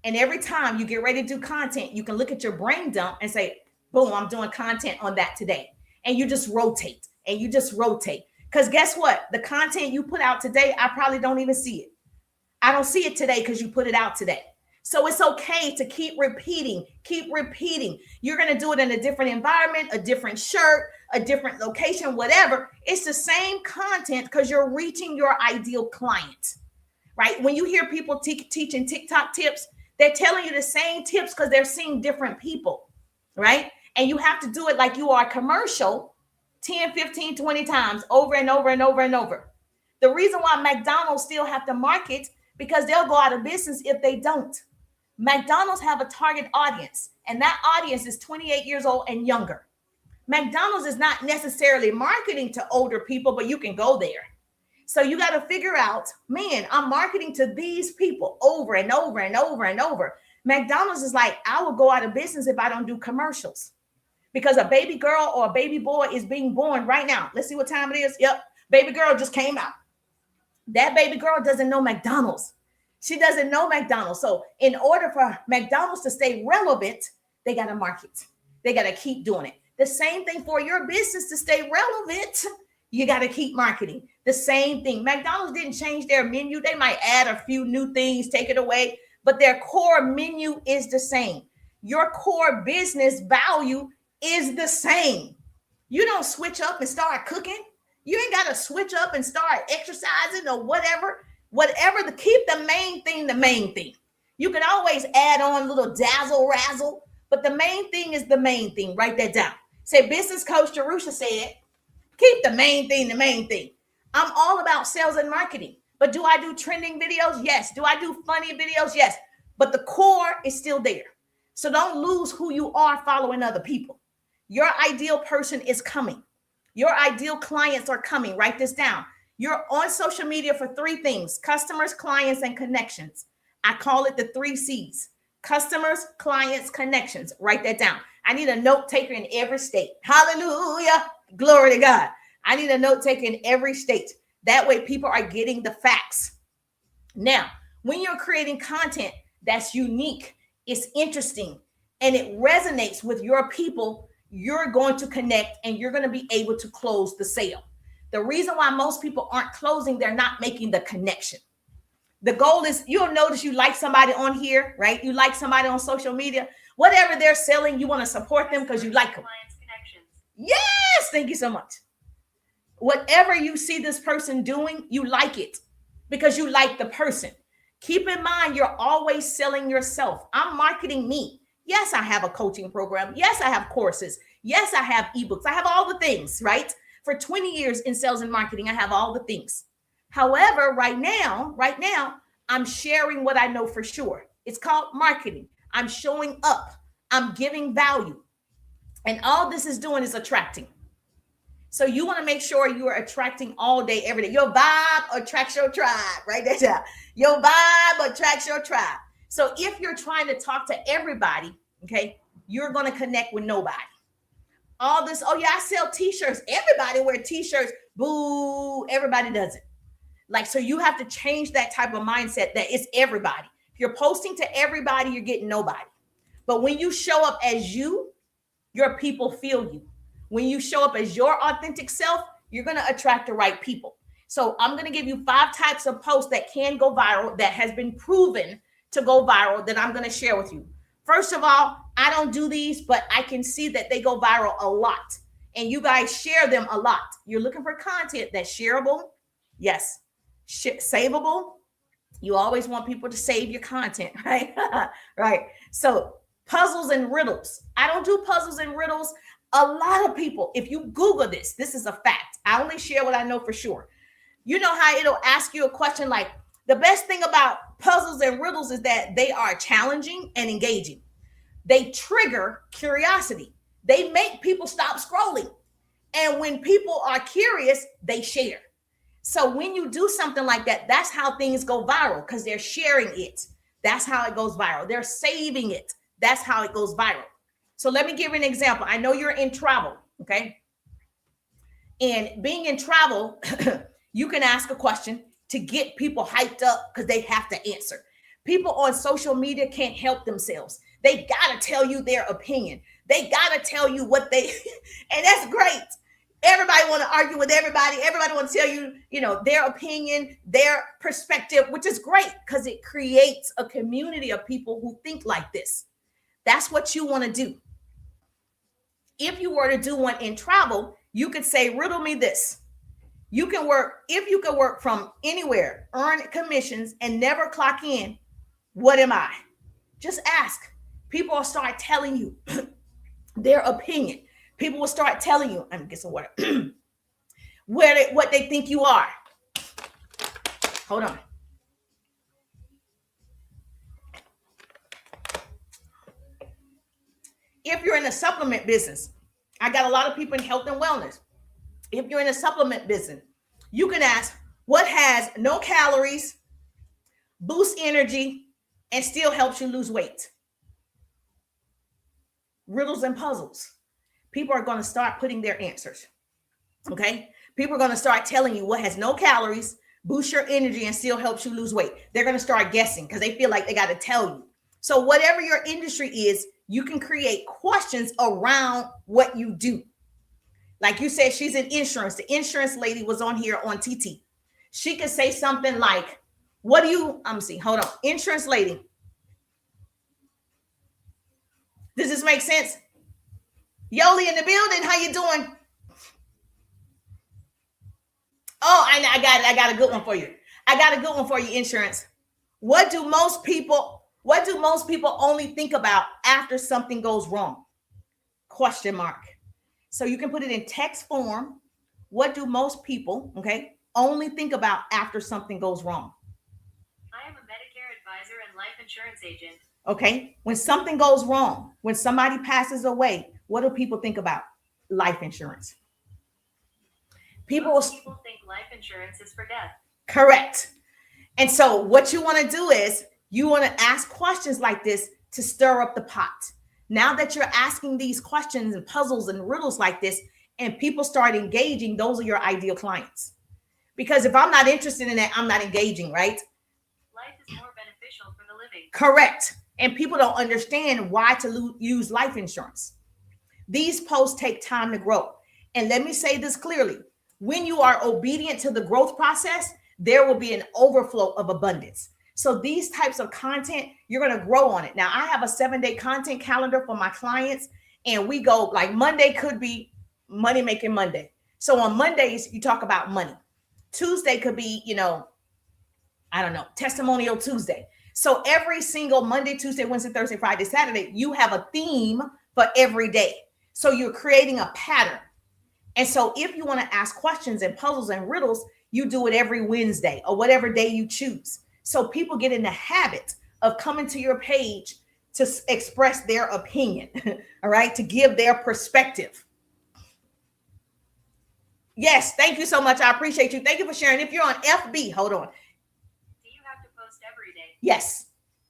[SPEAKER 1] And every time you get ready to do content, you can look at your brain dump and say, boom, I'm doing content on that today. And you just rotate and you just rotate. Because guess what? The content you put out today, I probably don't even see it. I don't see it today because you put it out today. So it's okay to keep repeating. You're going to do it in a different environment, a different shirt, a different location, whatever. It's the same content because you're reaching your ideal client, right? When you hear people teaching TikTok tips, they're telling you the same tips because they're seeing different people, right? And you have to do it like you are a commercial 10, 15, 20 times over and over and over and over. The reason why McDonald's still have to market, because they'll go out of business if they don't. McDonald's have a target audience, and that audience is 28 years old and younger. McDonald's is not necessarily marketing to older people, but you can go there. So you got to figure out, man, I'm marketing to these people over and over and over and over. McDonald's is like, I will go out of business if I don't do commercials, because a baby girl or a baby boy is being born right now. Let's see what time it is. Yep. Baby girl just came out. That baby girl doesn't know McDonald's. She doesn't know McDonald's. So in order for McDonald's to stay relevant, they got to market. They got to keep doing it. The same thing for your business to stay relevant. You got to keep marketing. The same thing. McDonald's didn't change their menu. They might add a few new things, take it away, but their core menu is the same. Your core business value is the same. You don't switch up and start cooking. You ain't got to switch up and start exercising or whatever. Keep the main thing the main thing. You can always add on a little dazzle razzle, but the main thing is the main thing. Write that down. Say, Business Coach Jerusha said, keep the main thing the main thing. I'm all about sales and marketing, but do I do trending videos? Yes. Do I do funny videos? Yes. But the core is still there. So don't lose who you are following other people. Your ideal person is coming. Your ideal clients are coming. Write this down. You're on social media for three things: customers, clients, and connections. I call it the 3 C's: customers, clients, connections. Write that down. I need a note taker in every state. Hallelujah. Glory to God. I need a note taker in every state. That way people are getting the facts. Now, when you're creating content that's unique, it's interesting, and it resonates with your people, you're going to connect and you're going to be able to close the sale. The reason why most people aren't closing, they're not making the connection. The goal is, you'll notice you like somebody on here, right? You like somebody on social media, whatever they're selling, you want to support them because you like them. Yes, thank you so much. Whatever you see this person doing, you like it because you like the person. Keep in mind, you're always selling yourself. I'm marketing me. Yes, I have a coaching program. Yes, I have courses. Yes, I have ebooks. I have all the things, right? For 20 years in sales and marketing, I have all the things. However, right now, I'm sharing what I know for sure. It's called marketing. I'm showing up. I'm giving value. And all this is doing is attracting. So you want to make sure you are attracting all day, every day. Your vibe attracts your tribe, right? That's how. Your vibe attracts your tribe. So if you're trying to talk to everybody, okay, you're going to connect with nobody. All this, oh yeah, I sell t-shirts. Everybody wear t-shirts. Boo, everybody does it. Like, so you have to change that type of mindset that it's everybody. If you're posting to everybody, you're getting nobody. But when you show up as you, your people feel you. When you show up as your authentic self, you're going to attract the right people. So I'm going to give you 5 types of posts that can go viral, that has been proven to go viral, that I'm going to share with you. First of all, I don't do these, but I can see that they go viral a lot. And you guys share them a lot. You're looking for content that's shareable. Yes. Savable. You always want people to save your content, right? Right. So puzzles and riddles. I don't do puzzles and riddles. A lot of people, if you Google this is a fact. I only share what I know for sure. You know how it'll ask you a question like, the best thing about puzzles and riddles is that they are challenging and engaging. They trigger curiosity. They make people stop scrolling. And when people are curious, they share. So when you do something like that, that's how things go viral, because they're sharing it. That's how it goes viral. They're saving it. That's how it goes viral. So let me give you an example. I know you're in travel, okay? And being in travel, you can ask a question to get people hyped up because they have to answer. People on social media can't help themselves. They got to tell you their opinion. They got to tell you what they, and that's great. Everybody want to argue with everybody. Everybody want to tell you, their opinion, their perspective, which is great because it creates a community of people who think like this. That's what you want to do. If you were to do one in travel, you could say, riddle me this. You can work, if you could work from anywhere, earn commissions and never clock in, what am I? Just ask. People will start telling you. their opinion. People will start telling you, I'm get some water, what they think you are. Hold on. If you're in a supplement business, I got a lot of people in health and wellness. If you're in a supplement business, you can ask what has no calories, boosts energy, and still helps you lose weight. Riddles and puzzles. People are going to start putting their answers. Okay? People are going to start telling you what has no calories, boosts your energy, and still helps you lose weight. They're going to start guessing because they feel like they got to tell you. So whatever your industry is, you can create questions around what you do. Like you said, she's in insurance. The insurance lady was on here on TT. She could say something like, what do you, hold on. Insurance lady. Does this make sense? Yoli in the building, how you doing? Oh, I got it. I got a good one for you. I got a good one for you, insurance. What do most people only think about after something goes wrong? Question mark. So you can put it in text form. What do most people, okay, only think about after something goes wrong?
[SPEAKER 2] I am a Medicare advisor and life insurance agent.
[SPEAKER 1] Okay. When something goes wrong, when somebody passes away, what do people think about? Life insurance.
[SPEAKER 2] Most people think life insurance is for death.
[SPEAKER 1] Correct. And so what you want to do is you want to ask questions like this to stir up the pot. Now that you're asking these questions and puzzles and riddles like this, and people start engaging, those are your ideal clients. Because if I'm not interested in that, I'm not engaging, right?
[SPEAKER 2] Life is more beneficial for the living.
[SPEAKER 1] Correct. And people don't understand why to use life insurance. These posts take time to grow. And let me say this clearly. When you are obedient to the growth process, there will be an overflow of abundance. So these types of content, you're going to grow on it. Now, I have a 7-day content calendar for my clients, and we go like Monday could be Money Making Monday. So on Mondays, you talk about money. Tuesday could be, Testimonial Tuesday. So every single Monday, Tuesday, Wednesday, Thursday, Friday, Saturday, you have a theme for every day. So you're creating a pattern. And so if you want to ask questions and puzzles and riddles, you do it every Wednesday or whatever day you choose. So people get in the habit of coming to your page to express their opinion, all right, to give their perspective. Yes, thank you so much. I appreciate you. Thank you for sharing. If you're on FB, hold on.
[SPEAKER 2] Do you have to post every day?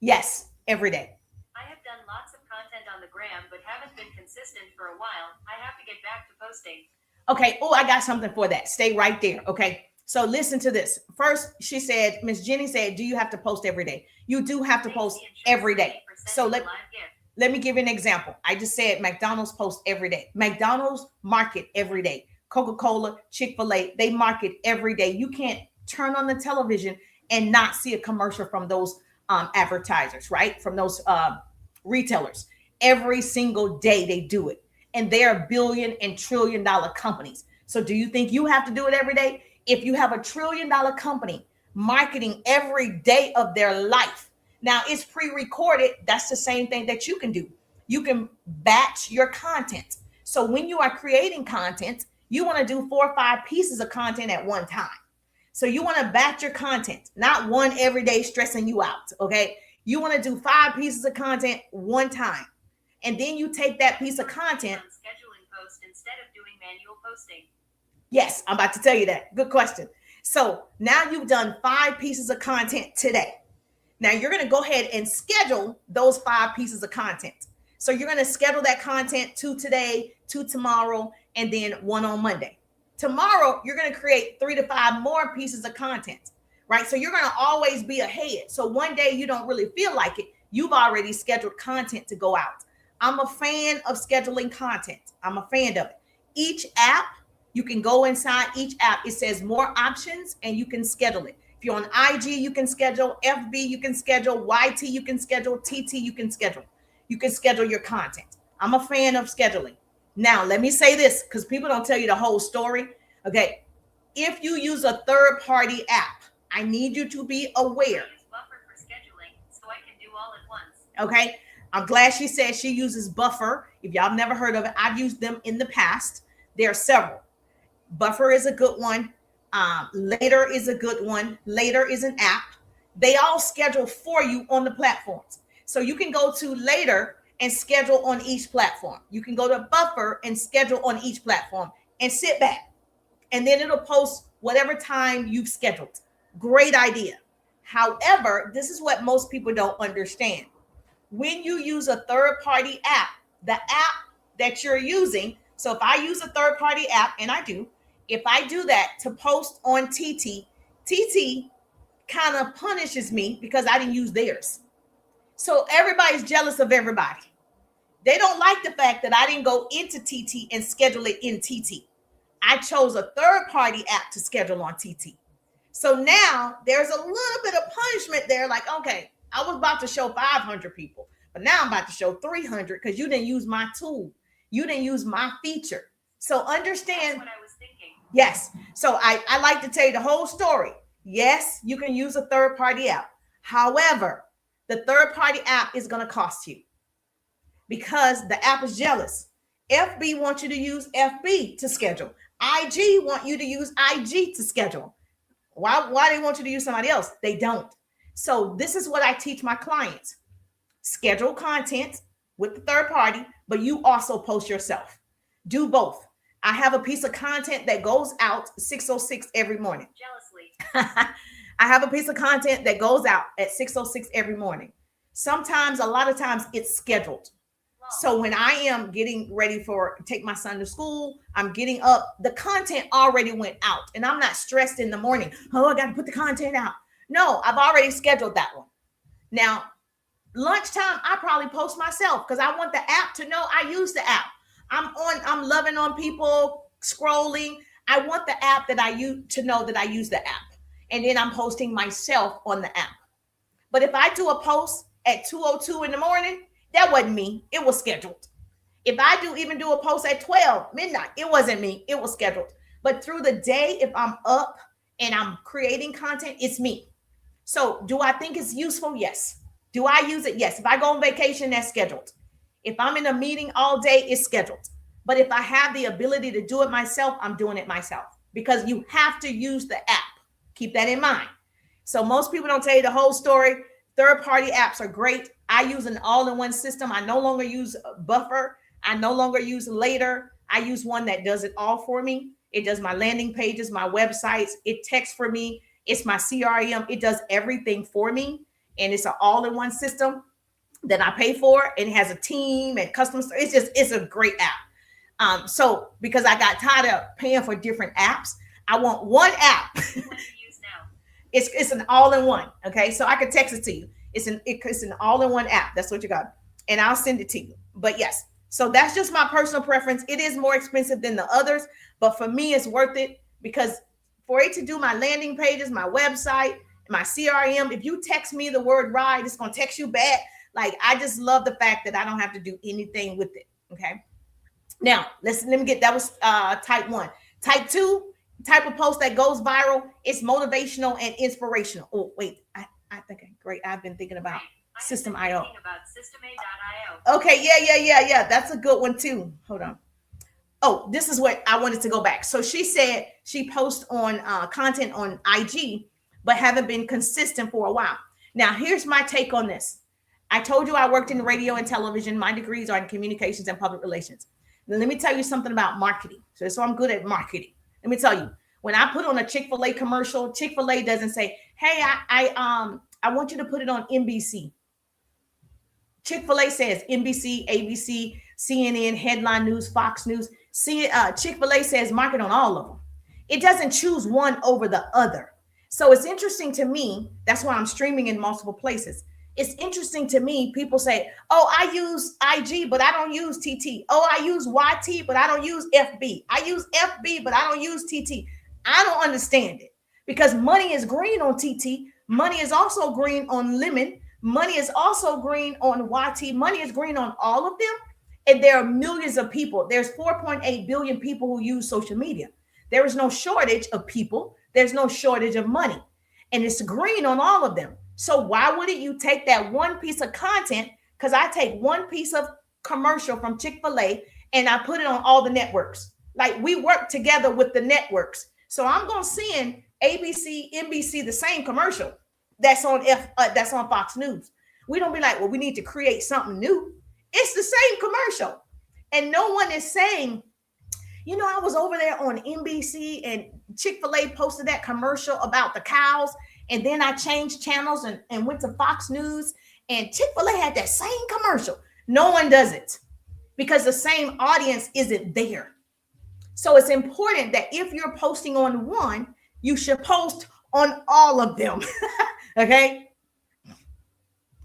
[SPEAKER 1] Yes, every day.
[SPEAKER 2] I have done lots of content on the gram, but haven't been consistent for a while. I have to get back to posting.
[SPEAKER 1] Okay. Oh, I got something for that. Stay right there. Okay. So listen to this. First, she said, Miss Jenny said, do you have to post every day? You do have to post every day. So let me give you an example. I just said McDonald's post every day. McDonald's market every day. Coca-Cola, Chick-fil-A, they market every day. You can't turn on the television and not see a commercial from those advertisers, right? From those retailers. Every single day they do it. And they're billion and trillion dollar companies. So do you think you have to do it every day? If you have a $1 trillion company marketing every day of their life, now it's pre-recorded. That's the same thing that you can do. You can batch your content. So when you are creating content, you want to do 4 or 5 pieces of content at one time. So you want to batch your content, not one every day stressing you out. Okay. You want to do 5 pieces of content one time. And then you take that piece of content.
[SPEAKER 2] Scheduling post instead of doing manual posting.
[SPEAKER 1] Yes, I'm about to tell you that. Good question. So now you've done 5 pieces of content today. Now you're going to go ahead and schedule those 5 pieces of content. So you're going to schedule that content 2 today, 2 tomorrow, and then 1 on Monday. Tomorrow, you're going to create 3 to 5 more pieces of content, right? So you're going to always be ahead. So one day you don't really feel like it. You've already scheduled content to go out. I'm a fan of scheduling content. I'm a fan of it. Each app, you can go inside each app. It says more options and you can schedule it. If you're on IG, you can schedule. FB, you can schedule. YT, you can schedule. TT, you can schedule. You can schedule your content. I'm a fan of scheduling. Now, let me say this because people don't tell you the whole story. Okay. If you use a third-party app, I need you to be aware.
[SPEAKER 2] I use Buffer for scheduling so I can do all at once.
[SPEAKER 1] Okay. I'm glad she said she uses Buffer. If y'all have never heard of it, I've used them in the past. There are several. Buffer is a good one. Later is a good one. Later is an app. They all schedule for you on the platforms. So you can go to Later and schedule on each platform. You can go to Buffer and schedule on each platform and sit back. And then it'll post whatever time you've scheduled. Great idea. However, this is what most people don't understand. When you use a third-party app, the app that you're using, so if I use a third-party app, and I do, if I do that to post on TT kind of punishes me because I didn't use theirs. So everybody's jealous of everybody. They don't like the fact that I didn't go into TT and schedule it in TT. I chose a third-party app to schedule on TT. So now there's a little bit of punishment there. Like, okay, I was about to show 500 people, but now I'm about to show 300 because you didn't use my tool. You didn't use my feature. So understand.
[SPEAKER 2] That's what I was thinking.
[SPEAKER 1] Yes. So I like to tell you the whole story. Yes, you can use a third-party app. However, the third-party app is going to cost you because the app is jealous. FB wants you to use FB to schedule. IG want you to use IG to schedule. Why they want you to use somebody else? They don't. So this is what I teach my clients. Schedule content with the third party, but you also post yourself. Do both. I have a piece of content that goes out 6:06 every morning.
[SPEAKER 2] Jealously.
[SPEAKER 1] I have a piece of content that goes out at 6:06 every morning. Sometimes, a lot of times it's scheduled. So when I am getting ready for take my son to school, I'm getting up, the content already went out and I'm not stressed in the morning. Oh, I got to put the content out. No, I've already scheduled that one. Now, lunchtime, I probably post myself because I want the app to know I use the app. I'm loving on people, scrolling. I want the app that I use to know that I use the app. And then I'm posting myself on the app. But if I do a post at 2:02 in the morning, that wasn't me. It was scheduled. If I even do a post at 12 midnight, it wasn't me. It was scheduled. But through the day, if I'm up and I'm creating content, it's me. So do I think it's useful? Yes. Do I use it? Yes. If I go on vacation, that's scheduled. If I'm in a meeting all day, it's scheduled. But if I have the ability to do it myself, I'm doing it myself because you have to use the app. Keep that in mind. So most people don't tell you the whole story. Third-party apps are great. I use an all-in-one system. I no longer use Buffer. I no longer use Later. I use one that does it all for me. It does my landing pages, my websites. It texts for me. It's my CRM. It does everything for me. And it's an all-in-one system that I pay for. And it has a team and customer service. It's a great app. So because I got tired of paying for different apps, I want one app.
[SPEAKER 2] What do you use now?
[SPEAKER 1] It's an all-in-one. Okay. So I can text it to you. It's an all-in-one app. That's what you got. And I'll send it to you. But yes, so that's just my personal preference. It is more expensive than the others, but for me, it's worth it because for it to do my landing pages, my website, my CRM, if you text me the word ride, it's going to text you back. Like, I just love the fact that I don't have to do anything with it. Okay. Now let me get, that was type 1. Type 2, type of post that goes viral. It's motivational and inspirational. Oh, wait, I think great. I've been thinking about System.io.
[SPEAKER 2] About System.io.
[SPEAKER 1] Okay, yeah. That's a good one too. Hold on. Oh, this is what I wanted to go back. So she said she posts on content on IG, but haven't been consistent for a while. Now, here's my take on this. I told you I worked in radio and television. My degrees are in communications and public relations. Now, let me tell you something about marketing. So I'm good at marketing. Let me tell you. When I put on a Chick-fil-A commercial, Chick-fil-A doesn't say, "Hey, I want you to put it on NBC." Chick-fil-A says NBC, ABC, CNN, Headline News, Fox News. Chick-fil-A says market on all of them. It doesn't choose one over the other. So it's interesting to me. That's why I'm streaming in multiple places. It's interesting to me. People say, "Oh, I use IG, but I don't use TT. Oh, I use YT, but I don't use FB. I use FB, but I don't use TT." I don't understand it because money is green on TT. Money is also green on Lemon. Money is also green on YT. Money is green on all of them. And there are millions of people. There's 4.8 billion people who use social media. There is no shortage of people. There's no shortage of money. And it's green on all of them. So why wouldn't you take that one piece of content? Because I take one piece of commercial from Chick-fil-A and I put it on all the networks. Like we work together with the networks. So I'm going to send ABC, NBC the same commercial that's on Fox News. We don't be like, well, we need to create something new. It's the same commercial. And no one is saying, you know, I was over there on NBC and Chick-fil-A posted that commercial about the cows. And then I changed channels and went to Fox News and Chick-fil-A had that same commercial. No one does it because the same audience isn't there. So it's important that if you're posting on one, you should post on all of them. Okay.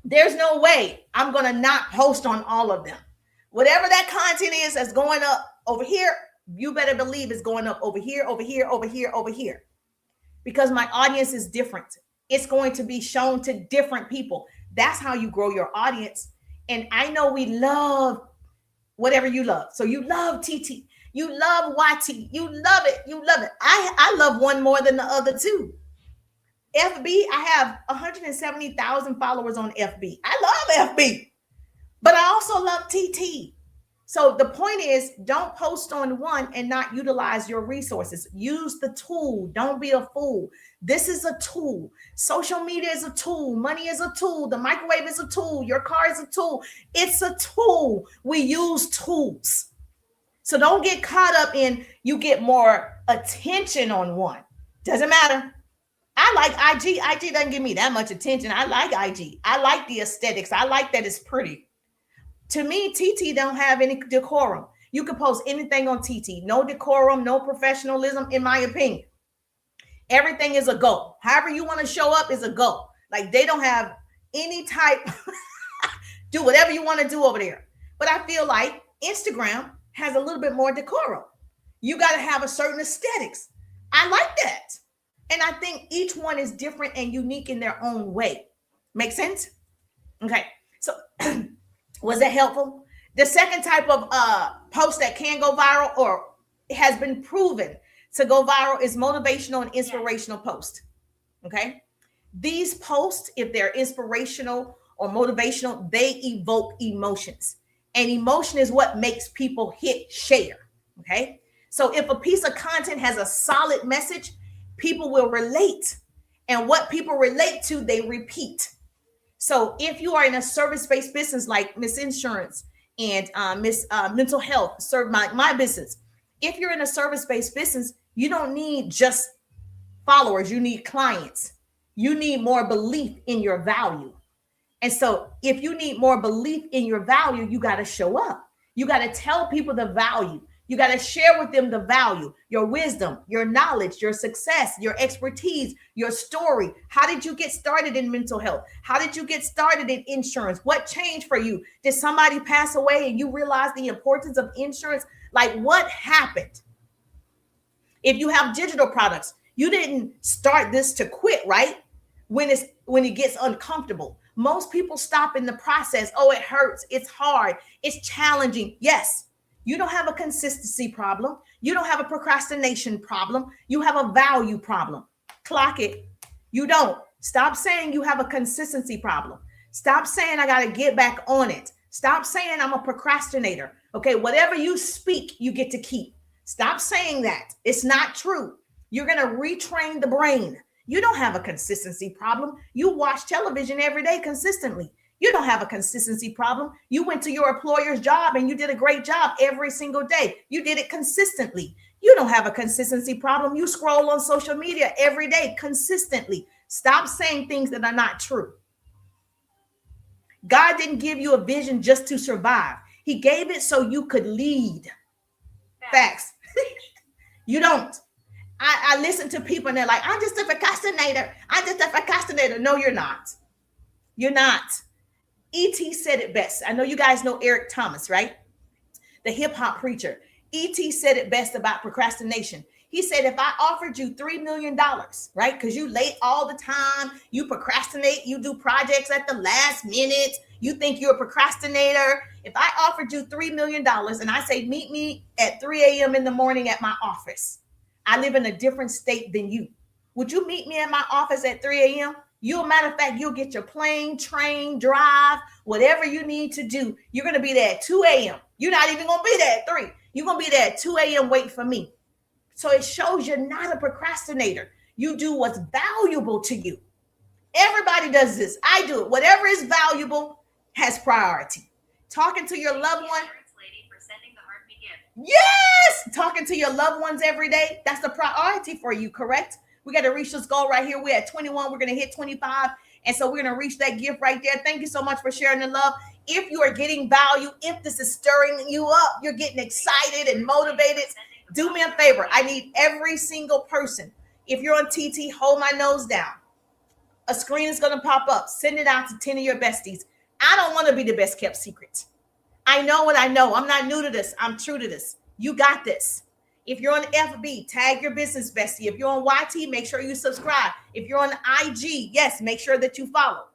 [SPEAKER 1] There's no way I'm going to not post on all of them. Whatever that content is that's going up over here, you better believe it's going up over here, over here, over here, over here. Because my audience is different. It's going to be shown to different people. That's how you grow your audience. And I know we love whatever you love. So you love TT. You love YT. You love it. You love it. I love one more than the other too. FB, I have 170,000 followers on FB. I love FB. But I also love TT. So the point is, don't post on one and not utilize your resources. Use the tool. Don't be a fool. This is a tool. Social media is a tool. Money is a tool. The microwave is a tool. Your car is a tool. It's a tool. We use tools. So don't get caught up in you get more attention on one. Doesn't matter. I like IG. IG doesn't give me that much attention. I like IG. I like the aesthetics. I like that it's pretty. To me, TT don't have any decorum. You can post anything on TT. No decorum, no professionalism, in my opinion. Everything is a go. However you want to show up is a go. Like they don't have any type, do whatever you want to do over there. But I feel like Instagram has a little bit more decorum. You got to have a certain aesthetics. I like that. And I think each one is different and unique in their own way. Make sense? Okay. So was that helpful? The second type of post that can go viral or has been proven to go viral is motivational and inspirational posts. Okay. These posts, if they're inspirational or motivational, they evoke emotions. And emotion is what makes people hit share. Okay. So if a piece of content has a solid message, people will relate. And what people relate to, they repeat. So if you are in a service-based business like Miss Insurance and Miss Mental Health, serve my business. If you're in a service-based business, you don't need just followers. You need clients. You need more belief in your value. And so if you need more belief in your value, you got to show up. You got to tell people the value. You got to share with them the value, your wisdom, your knowledge, your success, your expertise, your story. How did you get started in mental health? How did you get started in insurance? What changed for you? Did somebody pass away and you realized the importance of insurance? Like what happened? If you have digital products, you didn't start this to quit, right? When it gets uncomfortable. Most people stop in the process. Oh, it hurts. It's hard. It's challenging. Yes. You don't have a consistency problem. You don't have a procrastination problem. You have a value problem. Clock it. You don't. Stop saying you have a consistency problem. Stop saying I got to get back on it. Stop saying I'm a procrastinator. Okay, whatever you speak, you get to keep. Stop saying that. It's not true. You're going to retrain the brain. You don't have a consistency problem. You watch television every day consistently. You don't have a consistency problem. You went to your employer's job and you did a great job every single day. You did it consistently. You don't have a consistency problem. You scroll on social media every day consistently. Stop saying things that are not true. God didn't give you a vision just to survive. He gave it so you could lead. Facts. You don't. I listen to people and they're like, I'm just a procrastinator. I'm just a procrastinator. No, you're not. You're not. E.T. said it best. I know you guys know Eric Thomas, right? The hip hop preacher. E.T. said it best about procrastination. He said, if I offered you $3 million, right? Because you late all the time, you procrastinate, you do projects at the last minute, you think you're a procrastinator. If I offered you $3 million and I say, meet me at 3 a.m. in the morning at my office. I live in a different state than you. Would you meet me at my office at 3 a.m.? You'll, matter of fact, you'll get your plane, train, drive, whatever you need to do. You're going to be there at 2 a.m. You're not even going to be there at 3. You're going to be there at 2 a.m. waiting for me. So it shows you're not a procrastinator. You do what's valuable to you. Everybody does this. I do it. Whatever is valuable has priority. Talking to your loved one.
[SPEAKER 2] Lady for sending the heartbeat gift.
[SPEAKER 1] Yes! Talking to your loved ones every day. That's the priority for you, correct? We got to reach this goal right here. We're at 21. We're going to hit 25. And so we're going to reach that gift right there. Thank you so much for sharing the love. If you are getting value, if this is stirring you up, you're getting excited and motivated, do me a favor. I need every single person. If you're on TT, hold my nose down. A screen is going to pop up. Send it out to 10 of your besties. I don't want to be the best kept secret. I know what I know. I'm not new to this. I'm true to this. You got this. If you're on FB, tag your business bestie. If you're on YT, make sure you subscribe. If you're on IG, yes, make sure that you follow.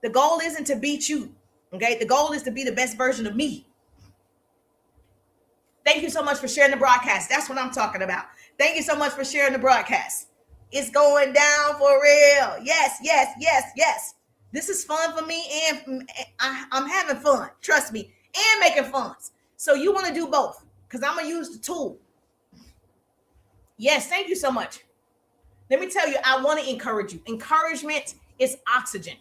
[SPEAKER 1] The goal isn't to beat you, okay? The goal is to be the best version of me. Thank you so much for sharing the broadcast. That's what I'm talking about. Thank you so much for sharing the broadcast. It's going down for real. Yes, yes, yes, yes. This is fun for me, and I'm having fun, trust me, and making funds. So you want to do both, because I'm going to use the tool. Yes, thank you so much. Let me tell you, I want to encourage you. Encouragement is oxygen.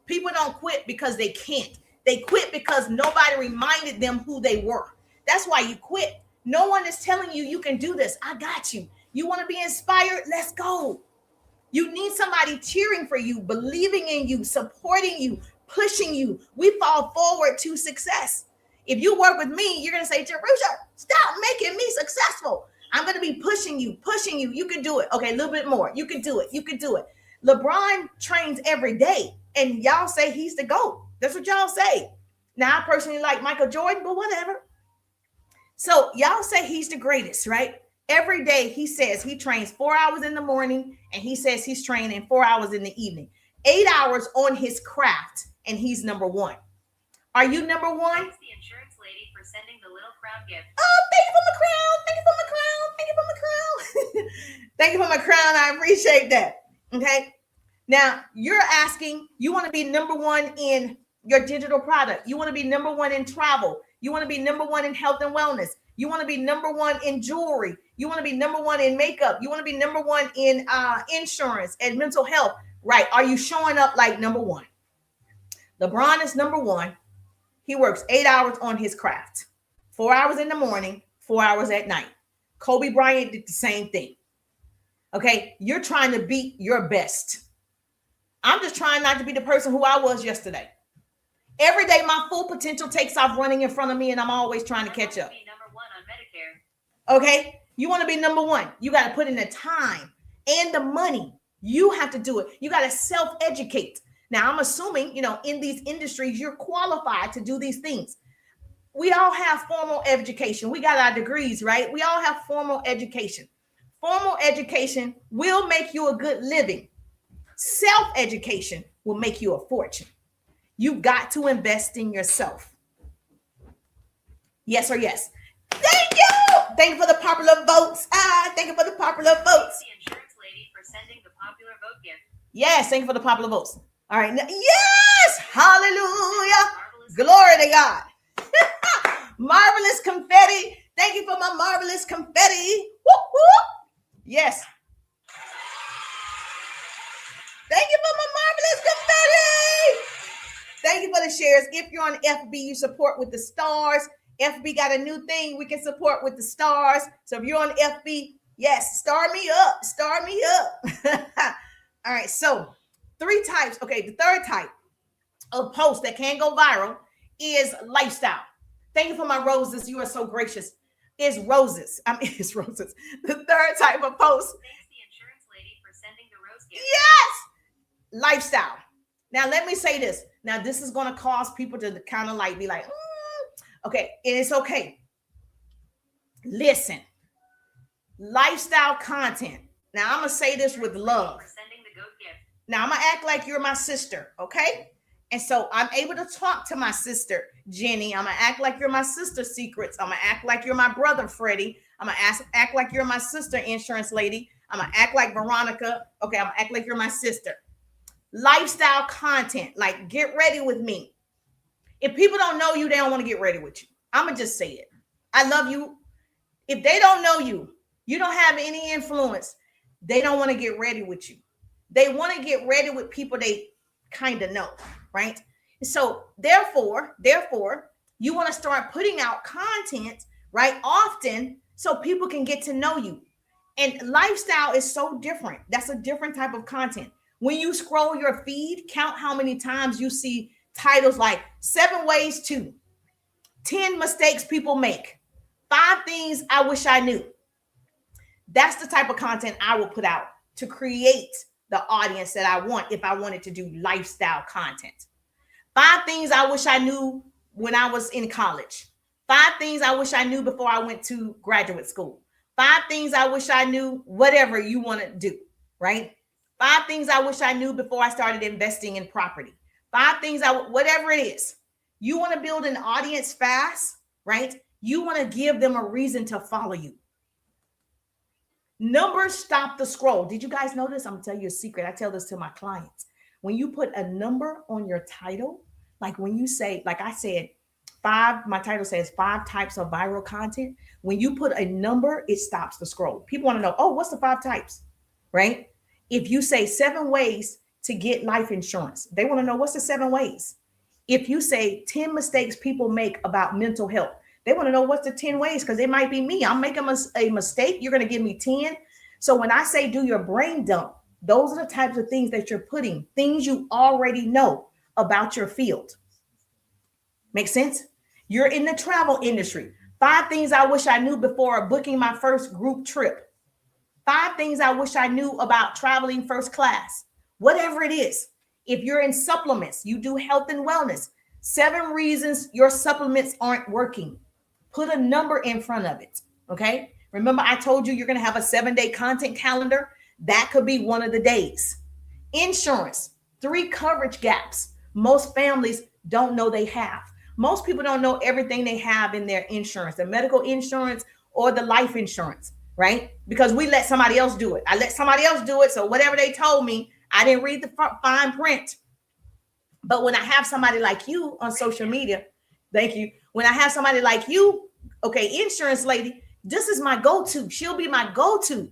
[SPEAKER 1] People don't quit because they can't. They quit because nobody reminded them who they were. That's why you quit. No one is telling you you can do this. I got you. You want to be inspired? Let's go. You need somebody cheering for you, believing in you, supporting you, pushing you. We fall forward to success. If you work with me, you're going to say, Jerusha, stop making me successful. I'm going to be pushing you. You can do it. Okay, a little bit more. You can do it. You can do it. LeBron trains every day, and y'all say he's the GOAT. That's what y'all say. Now, I personally like Michael Jordan, but whatever. So y'all say he's the greatest, right? Every day he says he trains 4 hours in the morning, and he says he's training 4 hours in the evening. 8 hours on his craft, and he's number one. Are you number one?
[SPEAKER 2] Thanks the insurance lady for sending the little crown gift.
[SPEAKER 1] Oh, thank you for my crown. Thank you for my crown. Thank you for my crown. Thank you for my crown. I appreciate that. Okay. Now you're asking, you want to be number one in your digital product. You want to be number one in travel. You want to be number one in health and wellness. You want to be number one in jewelry. You want to be number one in makeup. You want to be number one in insurance and mental health. Right. Are you showing up like number one? LeBron is number one. He works 8 hours on his craft, 4 hours in the morning, 4 hours at night. Kobe Bryant did the same thing. Okay. You're trying to beat your best. I'm just trying not to be the person who I was yesterday. Every day, my full potential takes off running in front of me, and I'm always trying to catch up.
[SPEAKER 2] Be number one on Medicare.
[SPEAKER 1] Okay. You want to be number one. You got to put in the time and the money. You have to do it. You got to self-educate. Now, I'm assuming, in these industries, you're qualified to do these things. We all have formal education. We got our degrees, right? We all have formal education. Formal education will make you a good living. Self-education will make you a fortune. You got to invest in yourself. Yes or yes? Thank you. Thank you for the popular votes. Thank you for the popular votes.
[SPEAKER 2] Thanks the insurance lady for sending the popular vote gift.
[SPEAKER 1] Yes, thank you for the popular votes. All right. Yes. Hallelujah. Glory to God. Marvelous confetti. Thank you for my marvelous confetti. Whoop, whoop. Yes. Thank you for my marvelous confetti. Thank you for the shares. If you're on FB, you support with the stars. FB got a new thing. We can support with the stars. So if you're on FB, yes, star me up. Star me up. All right. So 3 types. Okay. The third type of post that can go viral is lifestyle. Thank you for my roses. You are so gracious. It's roses. It's roses. The third type of post.
[SPEAKER 2] Thanks the insurance lady for sending the rose gift.
[SPEAKER 1] Yes. Lifestyle. Now, let me say this. Now, this is going to cause people to kind of like be like, okay, and it's okay. Listen, lifestyle content. Now, I'm going to say this with love.
[SPEAKER 2] Sending the goat gift.
[SPEAKER 1] Now, I'm going to act like you're my sister, okay? And so I'm able to talk to my sister, Jenny. I'm going to act like you're my sister, Secrets. I'm going to act like you're my brother, Freddie. I'm going to act like you're my sister, Insurance Lady. I'm going to act like Veronica. Okay, I'm going to act like you're my sister. Lifestyle content, like get ready with me. If people don't know you, they don't want to get ready with you. I'm going to just say it. I love you. If they don't know you, you don't have any influence, they don't want to get ready with you. They want to get ready with people they kind of know, right? So therefore, you want to start putting out content, right, often so people can get to know you. And lifestyle is so different. That's a different type of content. When you scroll your feed, count how many times you see titles like 7 ways to, 10 mistakes people make, 5 things I wish I knew. That's the type of content I will put out to create the audience that I want if I wanted to do lifestyle content. 5 things I wish I knew when I was in college. 5 things I wish I knew before I went to graduate school. 5 things I wish I knew, whatever you want to do, right? 5 things I wish I knew before I started investing in property. 5 things whatever it is. You want to build an audience fast, right? You want to give them a reason to follow you. Numbers stop the scroll. Did you guys know this? I'm going to tell you a secret. I tell this to my clients. When you put a number on your title, like when you say, like I said, 5, my title says 5 types of viral content. When you put a number, it stops the scroll. People want to know, oh, what's the 5 types, right? If you say 7 ways to get life insurance, they want to know what's the 7 ways. If you say 10 mistakes people make about mental health, they want to know what's the 10 ways, because it might be me. I'm making a mistake. You're going to give me 10. So when I say do your brain dump, those are the types of things that you're putting, things you already know about your field. Make sense? You're in the travel industry. 5 things I wish I knew before booking my first group trip. 5 things I wish I knew about traveling first class. Whatever it is. If you're in supplements, you do health and wellness. 7 reasons your supplements aren't working. Put a number in front of it. Okay. Remember, I told you you're going to have a 7-day content calendar. That could be one of the days. Insurance, 3 coverage gaps. Most families don't know they have. Most people don't know everything they have in their insurance, the medical insurance or the life insurance, right? Because we let somebody else do it. I let somebody else do it. So whatever they told me, I didn't read the fine print. But when I have somebody like you on social media, thank you. When I have somebody like you, okay, insurance lady, this is my go-to. She'll be my go-to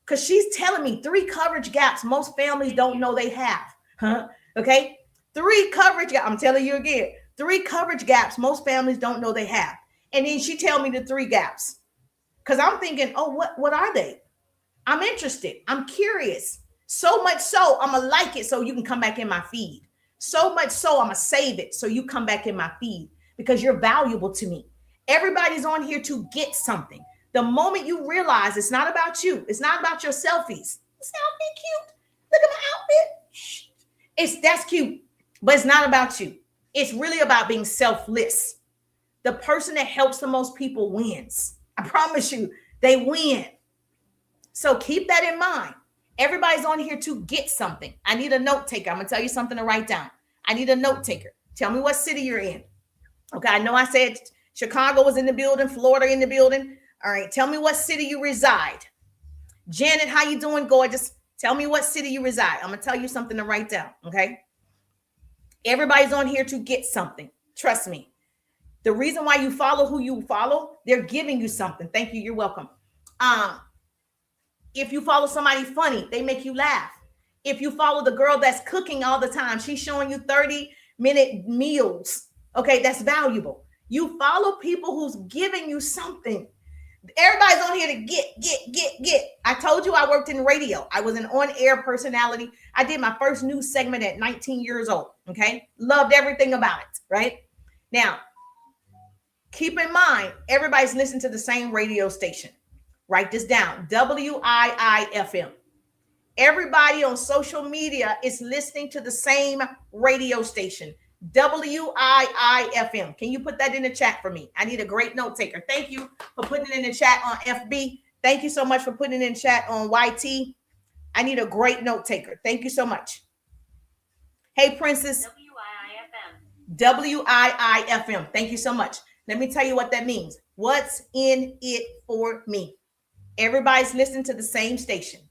[SPEAKER 1] because she's telling me 3 coverage gaps most families don't know they have. Okay, 3 coverage gaps. I'm telling you again, 3 coverage gaps most families don't know they have. And then she tell me the 3 gaps because I'm thinking, oh, what are they? I'm interested. I'm curious. So much so I'm gonna like it so you can come back in my feed. So much so I'm gonna save it so you come back in my feed because you're valuable to me. Everybody's on here to get something. The moment you realize it's not about you, it's not about your selfies. This outfit cute. Look at my outfit. That's cute, but it's not about you. It's really about being selfless. The person that helps the most people wins. I promise you, they win. So keep that in mind. Everybody's on here to get something. I need a note taker. I'm going to tell you something to write down. I need a note taker. Tell me what city you're in. Okay, I know I said Chicago was in the building, Florida in the building. All right, tell me what city you reside. Janet, how you doing, gorgeous? Tell me what city you reside. I'm going to tell you something to write down, okay? Everybody's on here to get something. Trust me. The reason why you follow who you follow, they're giving you something. Thank you. You're welcome. If you follow somebody funny, they make you laugh. If you follow the girl that's cooking all the time, she's showing you 30-minute meals. Okay, that's valuable. You follow people who's giving you something. Everybody's on here to get. I told you I worked in radio. I was an on-air personality. I did my first news segment at 19 years old. Okay, loved everything about it, right? Now, keep in mind, everybody's listening to the same radio station. Write this down, WIIFM. Everybody on social media is listening to the same radio station, WIIFM. Can you put that in the chat for me? I need a great note taker. Thank you for putting it in the chat on FB. Thank you so much for putting it in chat on YT. I need a great note taker. Thank you so much. Hey, Princess. WIIFM. Thank you so much. Let me tell you what that means. What's in it for me? Everybody's listening to the same station.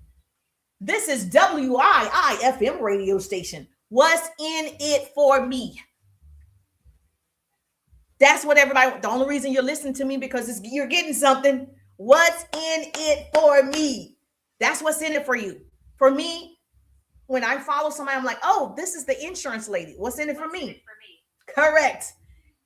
[SPEAKER 1] This is WIIFM radio station. What's in it for me? That's what everybody, the only reason you're listening to me because you're getting something. What's in it for me? That's what's in it for you. For me, when I follow somebody, I'm like, oh, this is the insurance lady. What's in it for me? Correct.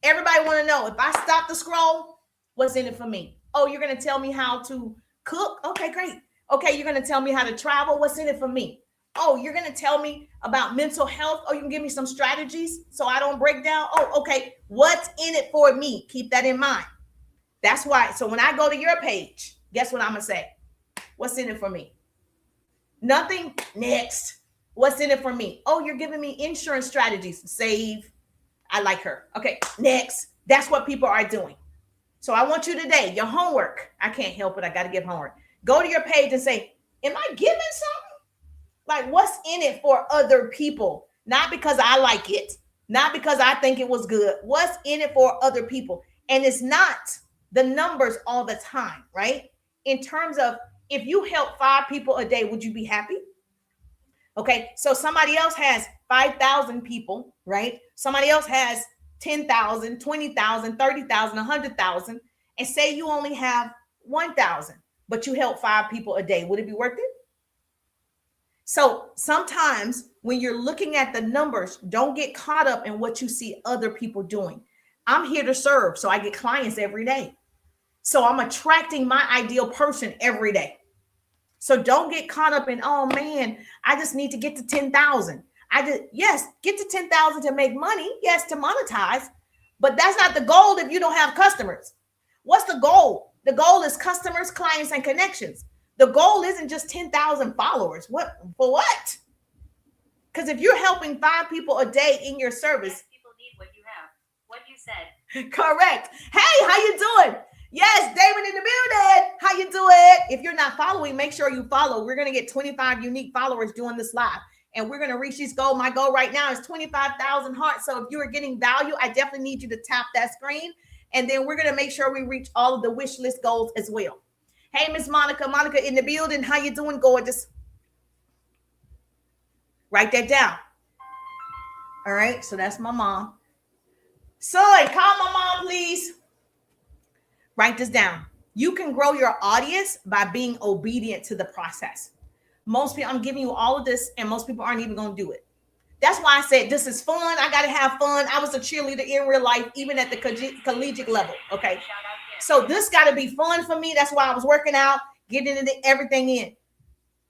[SPEAKER 1] Everybody want to know, if I stop the scroll, what's in it for me? Oh, you're going to tell me how to cook? Okay, great. Okay, you're going to tell me how to travel? What's in it for me? Oh, you're going to tell me about mental health? Oh, you can give me some strategies so I don't break down? Oh, okay. What's in it for me? Keep that in mind. That's why. So when I go to your page, guess what I'm going to say? What's in it for me? Nothing. Next. What's in it for me? Oh, you're giving me insurance strategies. Save. I like her. Okay, next. That's what people are doing. So I want you today, your homework. I can't help it. I got to give homework. Go to your page and say, am I giving something? Like, what's in it for other people? Not because I like it. Not because I think it was good. What's in it for other people? And it's not the numbers all the time, right? In terms of, if you help 5 people a day, would you be happy? Okay, so somebody else has 5,000 people, right? Somebody else has 10,000, 20,000, 30,000, 100,000, and say you only have 1,000, but you help 5 people a day. Would it be worth it? So sometimes when you're looking at the numbers, don't get caught up in what you see other people doing. I'm here to serve, so I get clients every day. So I'm attracting my ideal person every day. So don't get caught up in, oh man, I just need to get to 10,000. Yes, get to 10,000 to make money. Yes, to monetize, but that's not the goal if you don't have customers. What's the goal? The goal is customers, clients, and connections. The goal isn't just 10,000 followers. What for what? Because if you're helping 5 people a day in your service,
[SPEAKER 2] yes, people need what you have. What you said.
[SPEAKER 1] Correct. Hey, how you doing? Yes, David in the building. How you doing? If you're not following, make sure you follow. We're going to get 25 unique followers doing this live. And we're going to reach this goal. My goal right now is 25,000 hearts. So if you are getting value, I definitely need you to tap that screen. And then we're going to make sure we reach all of the wish list goals as well. Hey, Miss Monica. Monica in the building. How you doing, gorgeous? Write that down. All right. So that's my mom. Son, call my mom, please. Write this down. You can grow your audience by being obedient to the process. Most people, I'm giving you all of this, and most people aren't even going to do it. That's why I said this is fun. I got to have fun. I was a cheerleader in real life, even at the collegiate level. Okay. So this got to be fun for me. That's why I was working out, getting into everything in.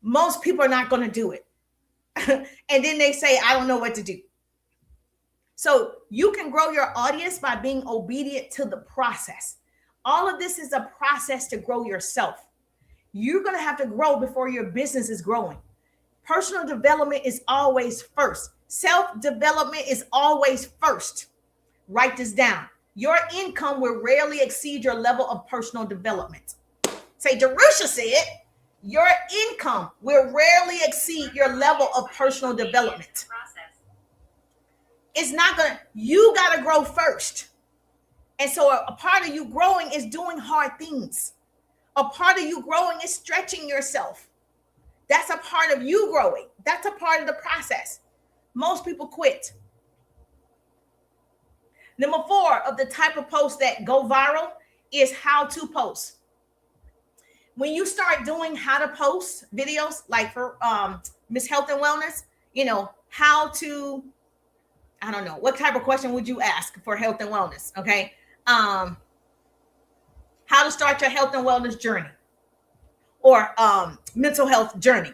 [SPEAKER 1] Most people are not going to do it. And then they say, I don't know what to do. So you can grow your audience by being obedient to the process. All of this is a process to grow yourself. You're going to have to grow before your business is growing. Personal development is always first. Self-development is always first. Write this down. Your income will rarely exceed your level of personal development. Say, Jerusha said, your income will rarely exceed your level of personal development. It's not going to, you got to grow first. And so a part of you growing is doing hard things. A part of you growing is stretching yourself. That's a part of you growing. That's a part of the process. Most people quit. Number 4 of the type of posts that go viral is how to post. When you start doing how to post videos, like for Miss Health and Wellness, how to, I don't know, what type of question would you ask for health and wellness? Okay. How to start your health and wellness journey or mental health journey,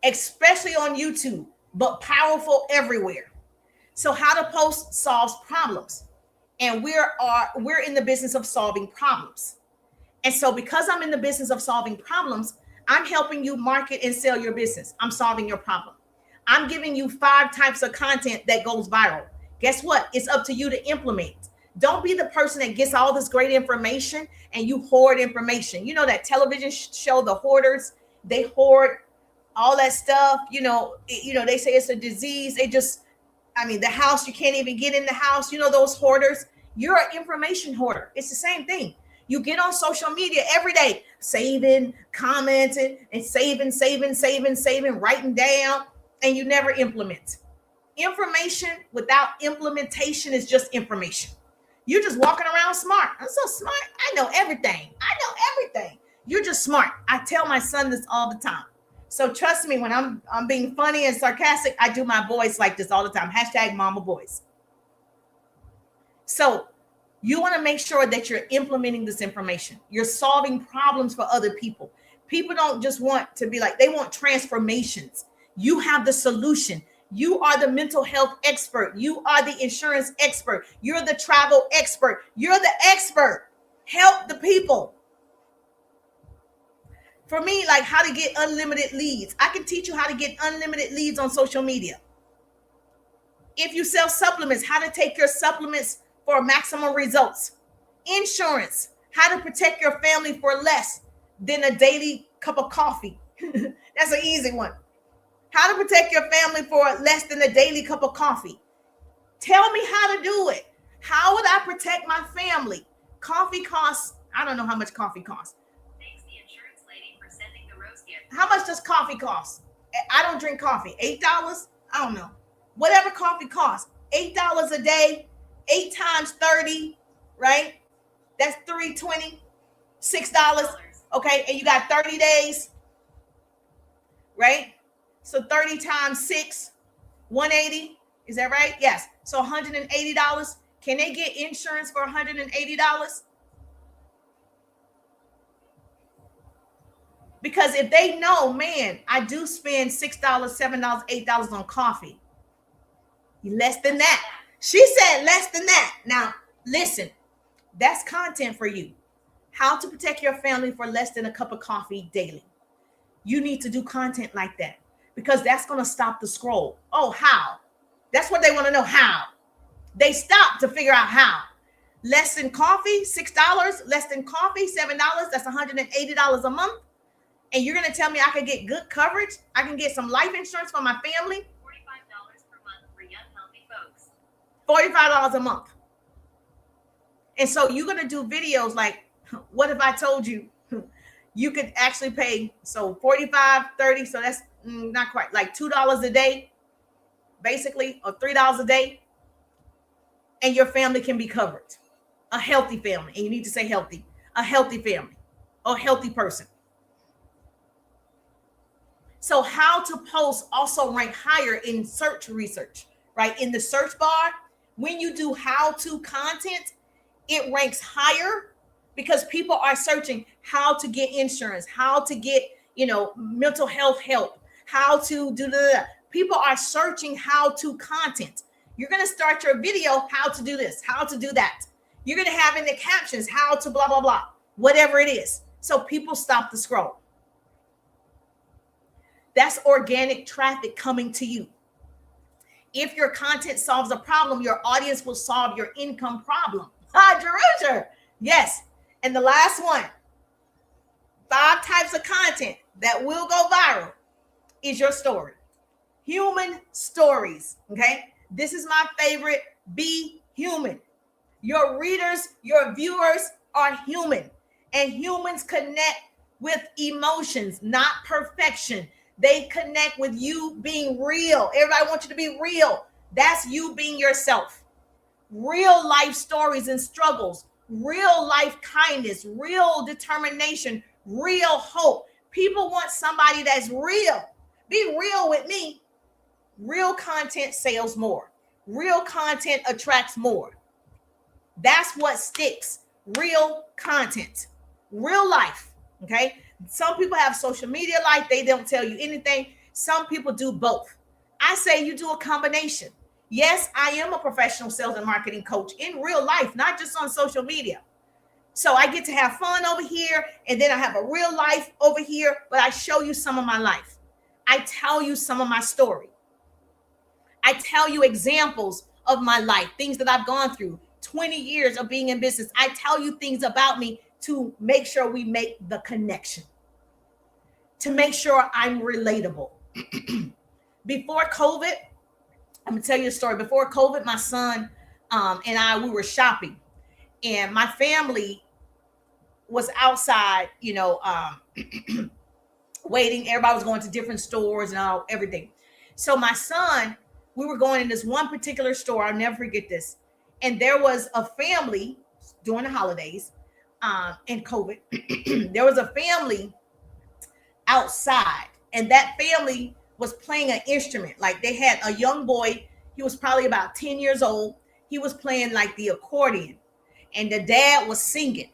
[SPEAKER 1] especially on YouTube, but powerful everywhere. So how to post solves problems. And we're in the business of solving problems. And so because I'm in the business of solving problems, I'm helping you market and sell your business. I'm solving your problem. I'm giving you 5 types of content that goes viral. Guess what? It's up to you to implement. Don't be the person that gets all this great information and you hoard information. You know that television show, The Hoarders, they hoard all that stuff. They say it's a disease. The house, you can't even get in the house. Those hoarders, you're an information hoarder. It's the same thing. You get on social media every day, saving, commenting, and saving, writing down, and you never implement. Information without implementation is just information. You're just walking around smart. I'm so smart. I know everything. You're just smart. I tell my son this all the time. So trust me, when I'm being funny and sarcastic, I do my voice like this all the time. Hashtag mama voice. So you want to make sure that you're implementing this information. You're solving problems for other people. People don't just want to be like, they want transformations. You have the solution. You are the mental health expert. You are the insurance expert. You're the travel expert. You're the expert. Help the people. For me, like how to get unlimited leads. I can teach you how to get unlimited leads on social media. If you sell supplements, how to take your supplements for maximum results. Insurance, how to protect your family for less than a daily cup of coffee. That's an easy one. How to protect your family for less than a daily cup of coffee. Tell me how to do it. How would I protect my family? Coffee costs, I don't know how much coffee costs.
[SPEAKER 2] Thanks, the insurance lady, for sending the rose gift.
[SPEAKER 1] How much does coffee cost? I don't drink coffee. $8? I don't know. Whatever coffee costs. $8 a day, 8 times 30, right? That's $3.20, $6. Okay, and you got 30 days, right? So 30 times 6, 180. Is that right? Yes. So $180. Can they get insurance for $180? Because if they know, man, I do spend $6, $7, $8 on coffee. Less than that. She said less than that. Now, listen, that's content for you. How to protect your family for less than a cup of coffee daily. You need to do content like that because that's going to stop the scroll. Oh, how? That's what they want to know, how. They stop to figure out how. Less than coffee, $6. Less than coffee, $7. That's $180 a month. And you're going to tell me I can get good coverage? I can get some life insurance for my family?
[SPEAKER 2] $45 per month for young, healthy folks.
[SPEAKER 1] $45 a month. And so you're going to do videos like, what if I told you you could actually pay, so 45, 30, so that's not quite, like $2 a day, basically, or $3 a day, and your family can be covered. A healthy family, and you need to say healthy, a healthy family, or healthy person. So how to post also rank higher in search research, right? In the search bar, when you do how-to content, it ranks higher because people are searching how to get insurance, how to get, mental health help, how to do the, people are searching how-to content. You're going to start your video, how to do this, how to do that. You're going to have in the captions, how to blah, blah, blah, whatever it is. So people stop the scroll. That's organic traffic coming to you. If your content solves a problem, your audience will solve your income problem. Jerusha. Yes. And the last one, 5 types of content that will go viral is your story. Human stories. Okay. This is my favorite. Be human. Your readers, your viewers are human, and humans connect with emotions, not perfection. They connect with you being real. Everybody wants you to be real. That's you being yourself. Real life stories and struggles, real life kindness, real determination, real hope. People want somebody that's real. Be real with me. Real content sells more. Real content attracts more. That's what sticks. Real content. Real life. Okay. Some people have social media life. They don't tell you anything. Some people do both. I say you do a combination. Yes, I am a professional sales and marketing coach in real life, not just on social media. So I get to have fun over here, and then I have a real life over here, but I show you some of my life. I tell you some of my story. I tell you examples of my life, things that I've gone through, 20 years of being in business. I tell you things about me to make sure we make the connection, to make sure I'm relatable. Before COVID, I'm gonna tell you a story. Before COVID, my son and I, we were shopping, and my family was outside, waiting. Everybody was going to different stores and everything. So my son, we were going in this one particular store. I'll never forget this. And there was a family during the holidays and COVID. There was a family outside, and that family was playing an instrument. Like they had a young boy. He was probably about 10 years old. He was playing like the accordion, and the dad was singing.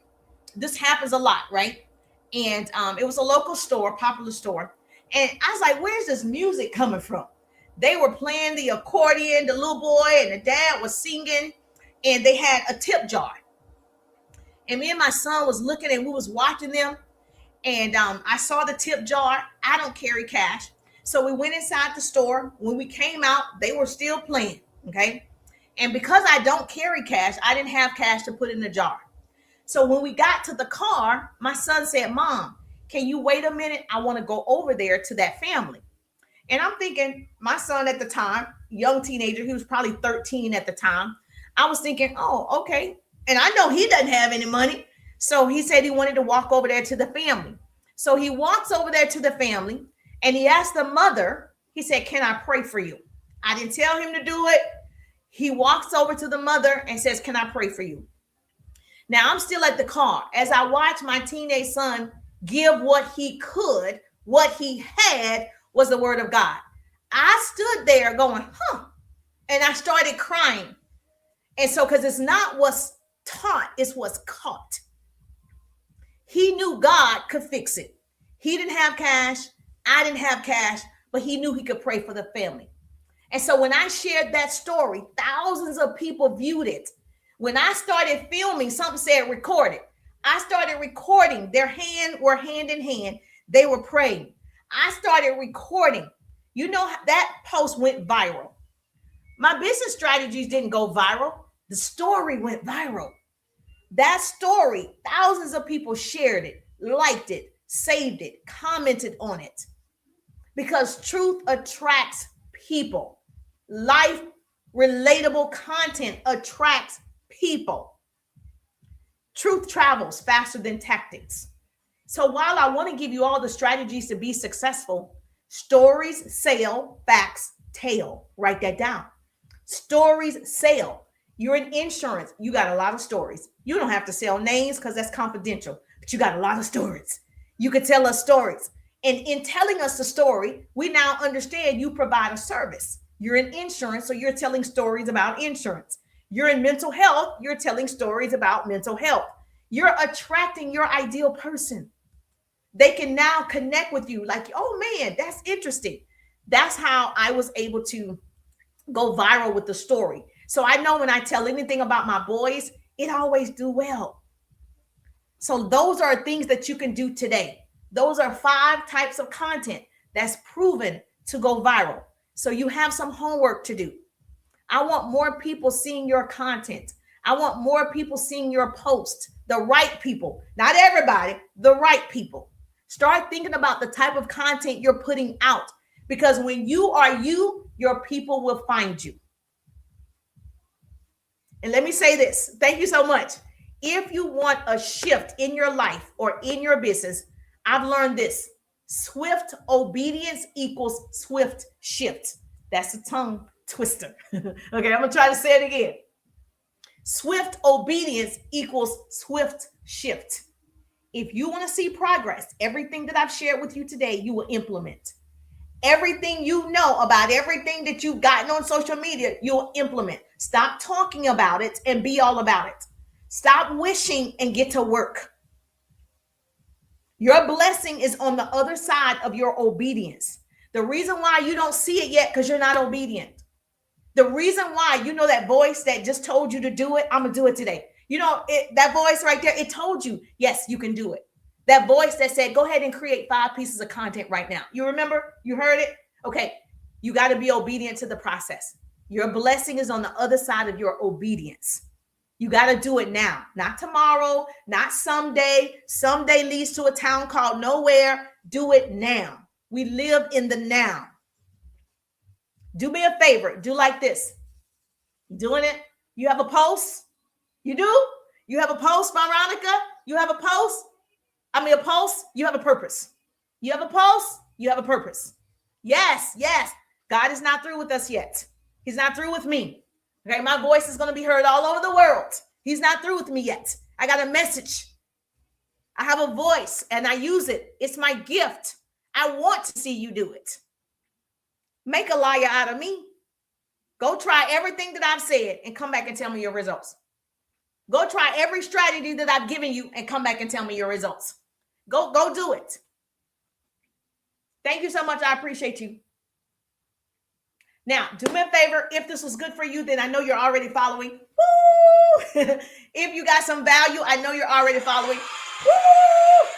[SPEAKER 1] This happens a lot, right? And it was a local store, popular store. And I was like, where's this music coming from? They were playing the accordion, the little boy and the dad was singing, and they had a tip jar. And me and my son was looking and we was watching them. And I saw the tip jar. I don't carry cash. So we went inside the store. When we came out, they were still playing, okay? And because I don't carry cash, I didn't have cash to put in the jar. So when we got to the car, my son said, Mom, can you wait a minute? I want to go over there to that family. And I'm thinking, my son at the time, young teenager, he was probably 13 at the time. I was thinking, oh, okay. And I know he doesn't have any money. So he said he wanted to walk over there to the family. So he walks over there to the family and he asked the mother, he said, can I pray for you? I didn't tell him to do it. He walks over to the mother and says, can I pray for you? Now I'm still at the car. As I watch my teenage son give what he could, what he had was the word of God. I stood there going, and I started crying. And so, because it's not what's taught, it's what's caught. He knew God could fix it. He didn't have cash. I didn't have cash, but he knew he could pray for the family. And so when I shared that story, thousands of people viewed it. When I started filming, something said recorded. I started recording. Their hands were hand in hand. They were praying. I started recording. You know, that post went viral. My business strategies didn't go viral. The story went viral. That story, thousands of people shared it, liked it, saved it, commented on it. Because truth attracts people. Life relatable content attracts people. Truth travels faster than tactics. So while I want to give you all the strategies to be successful, stories sell, facts tell. Write that down. Stories sell. You're in insurance. You got a lot of stories. You don't have to sell names because that's confidential, but you got a lot of stories. You could tell us stories. And in telling us the story, we now understand you provide a service. You're in insurance, so you're telling stories about insurance. You're in mental health, you're telling stories about mental health. You're attracting your ideal person. They can now connect with you like, oh man, that's interesting. That's how I was able to go viral with the story. So I know when I tell anything about my boys, it always do well. So those are things that you can do today. Those are 5 types of content that's proven to go viral. So you have some homework to do. I want more people seeing your content. I want more people seeing your posts, the right people, not everybody, the right people. Start thinking about the type of content you're putting out, because when you are you, your people will find you. And let me say this. Thank you so much. If you want a shift in your life or in your business, I've learned this. Swift obedience equals swift shift. That's a tongue twister. Okay, I'm going to try to say it again. Swift obedience equals swift shift. If you want to see progress, everything that I've shared with you today, you will implement. Everything you know about everything that you've gotten on social media, you'll implement. Stop talking about it and be all about it. Stop wishing and get to work. Your blessing is on the other side of your obedience. The reason why you don't see it yet, because you're not obedient. The reason why, you know, that voice that just told you to do it, I'm going to do it today. You know, that voice right there, it told you, yes, you can do it. That voice that said, go ahead and create 5 pieces of content right now. You remember? You heard it? Okay. You got to be obedient to the process. Your blessing is on the other side of your obedience. You got to do it now, not tomorrow, not someday. Someday leads to a town called nowhere. Do it now. We live in the now. Do me a favor. Do like this. Doing it? You have a post? You do? You have a post, Veronica? You have a pulse. A pulse. You have a purpose. You have a pulse. You have a purpose. Yes, yes. God is not through with us yet. He's not through with me. Okay, my voice is going to be heard all over the world. He's not through with me yet. I got a message. I have a voice and I use it. It's my gift. I want to see you do it. Make a liar out of me. Go try everything that I've said and come back and tell me your results. Go try every strategy that I've given you and come back and tell me your results. Go do it. Thank you so much. I appreciate you. Now, do me a favor. If this was good for you, then I know you're already following. Woo! If you got some value, I know you're already following. Woo!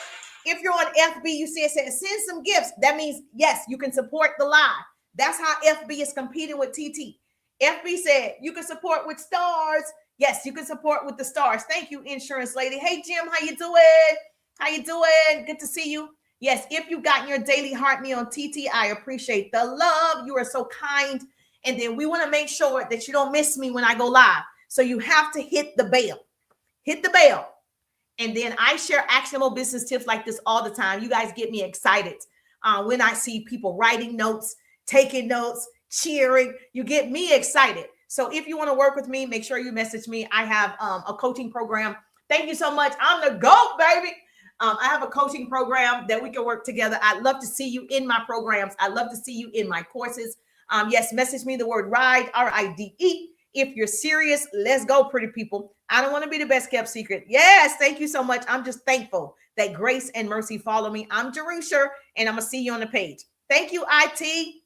[SPEAKER 1] If you're on FB, you see it says send some gifts. That means, yes, you can support the live. That's how FB is competing with TT. FB said you can support with stars. Yes, you can support with the stars. Thank you, insurance lady. Hey, Jim, how you doing? How you doing? Good to see you. Yes, if you've gotten your daily heart meal on TT, I appreciate the love. You are so kind. And then we want to make sure that you don't miss me when I go live. So you have to hit the bell. Hit the bell. And then I share actionable business tips like this all the time. You guys get me excited when I see people writing notes, taking notes, cheering. You get me excited. So if you want to work with me, make sure you message me. I have a coaching program. Thank you so much. I'm the GOAT, baby. I have a coaching program that we can work together. I'd love to see you in my programs. I'd love to see you in my courses. Yes, message me the word RIDE, RIDE. If you're serious, let's go, pretty people. I don't want to be the best kept secret. Yes, thank you so much. I'm just thankful that grace and mercy follow me. I'm Jerusha, and I'm going to see you on the page. Thank you, IT.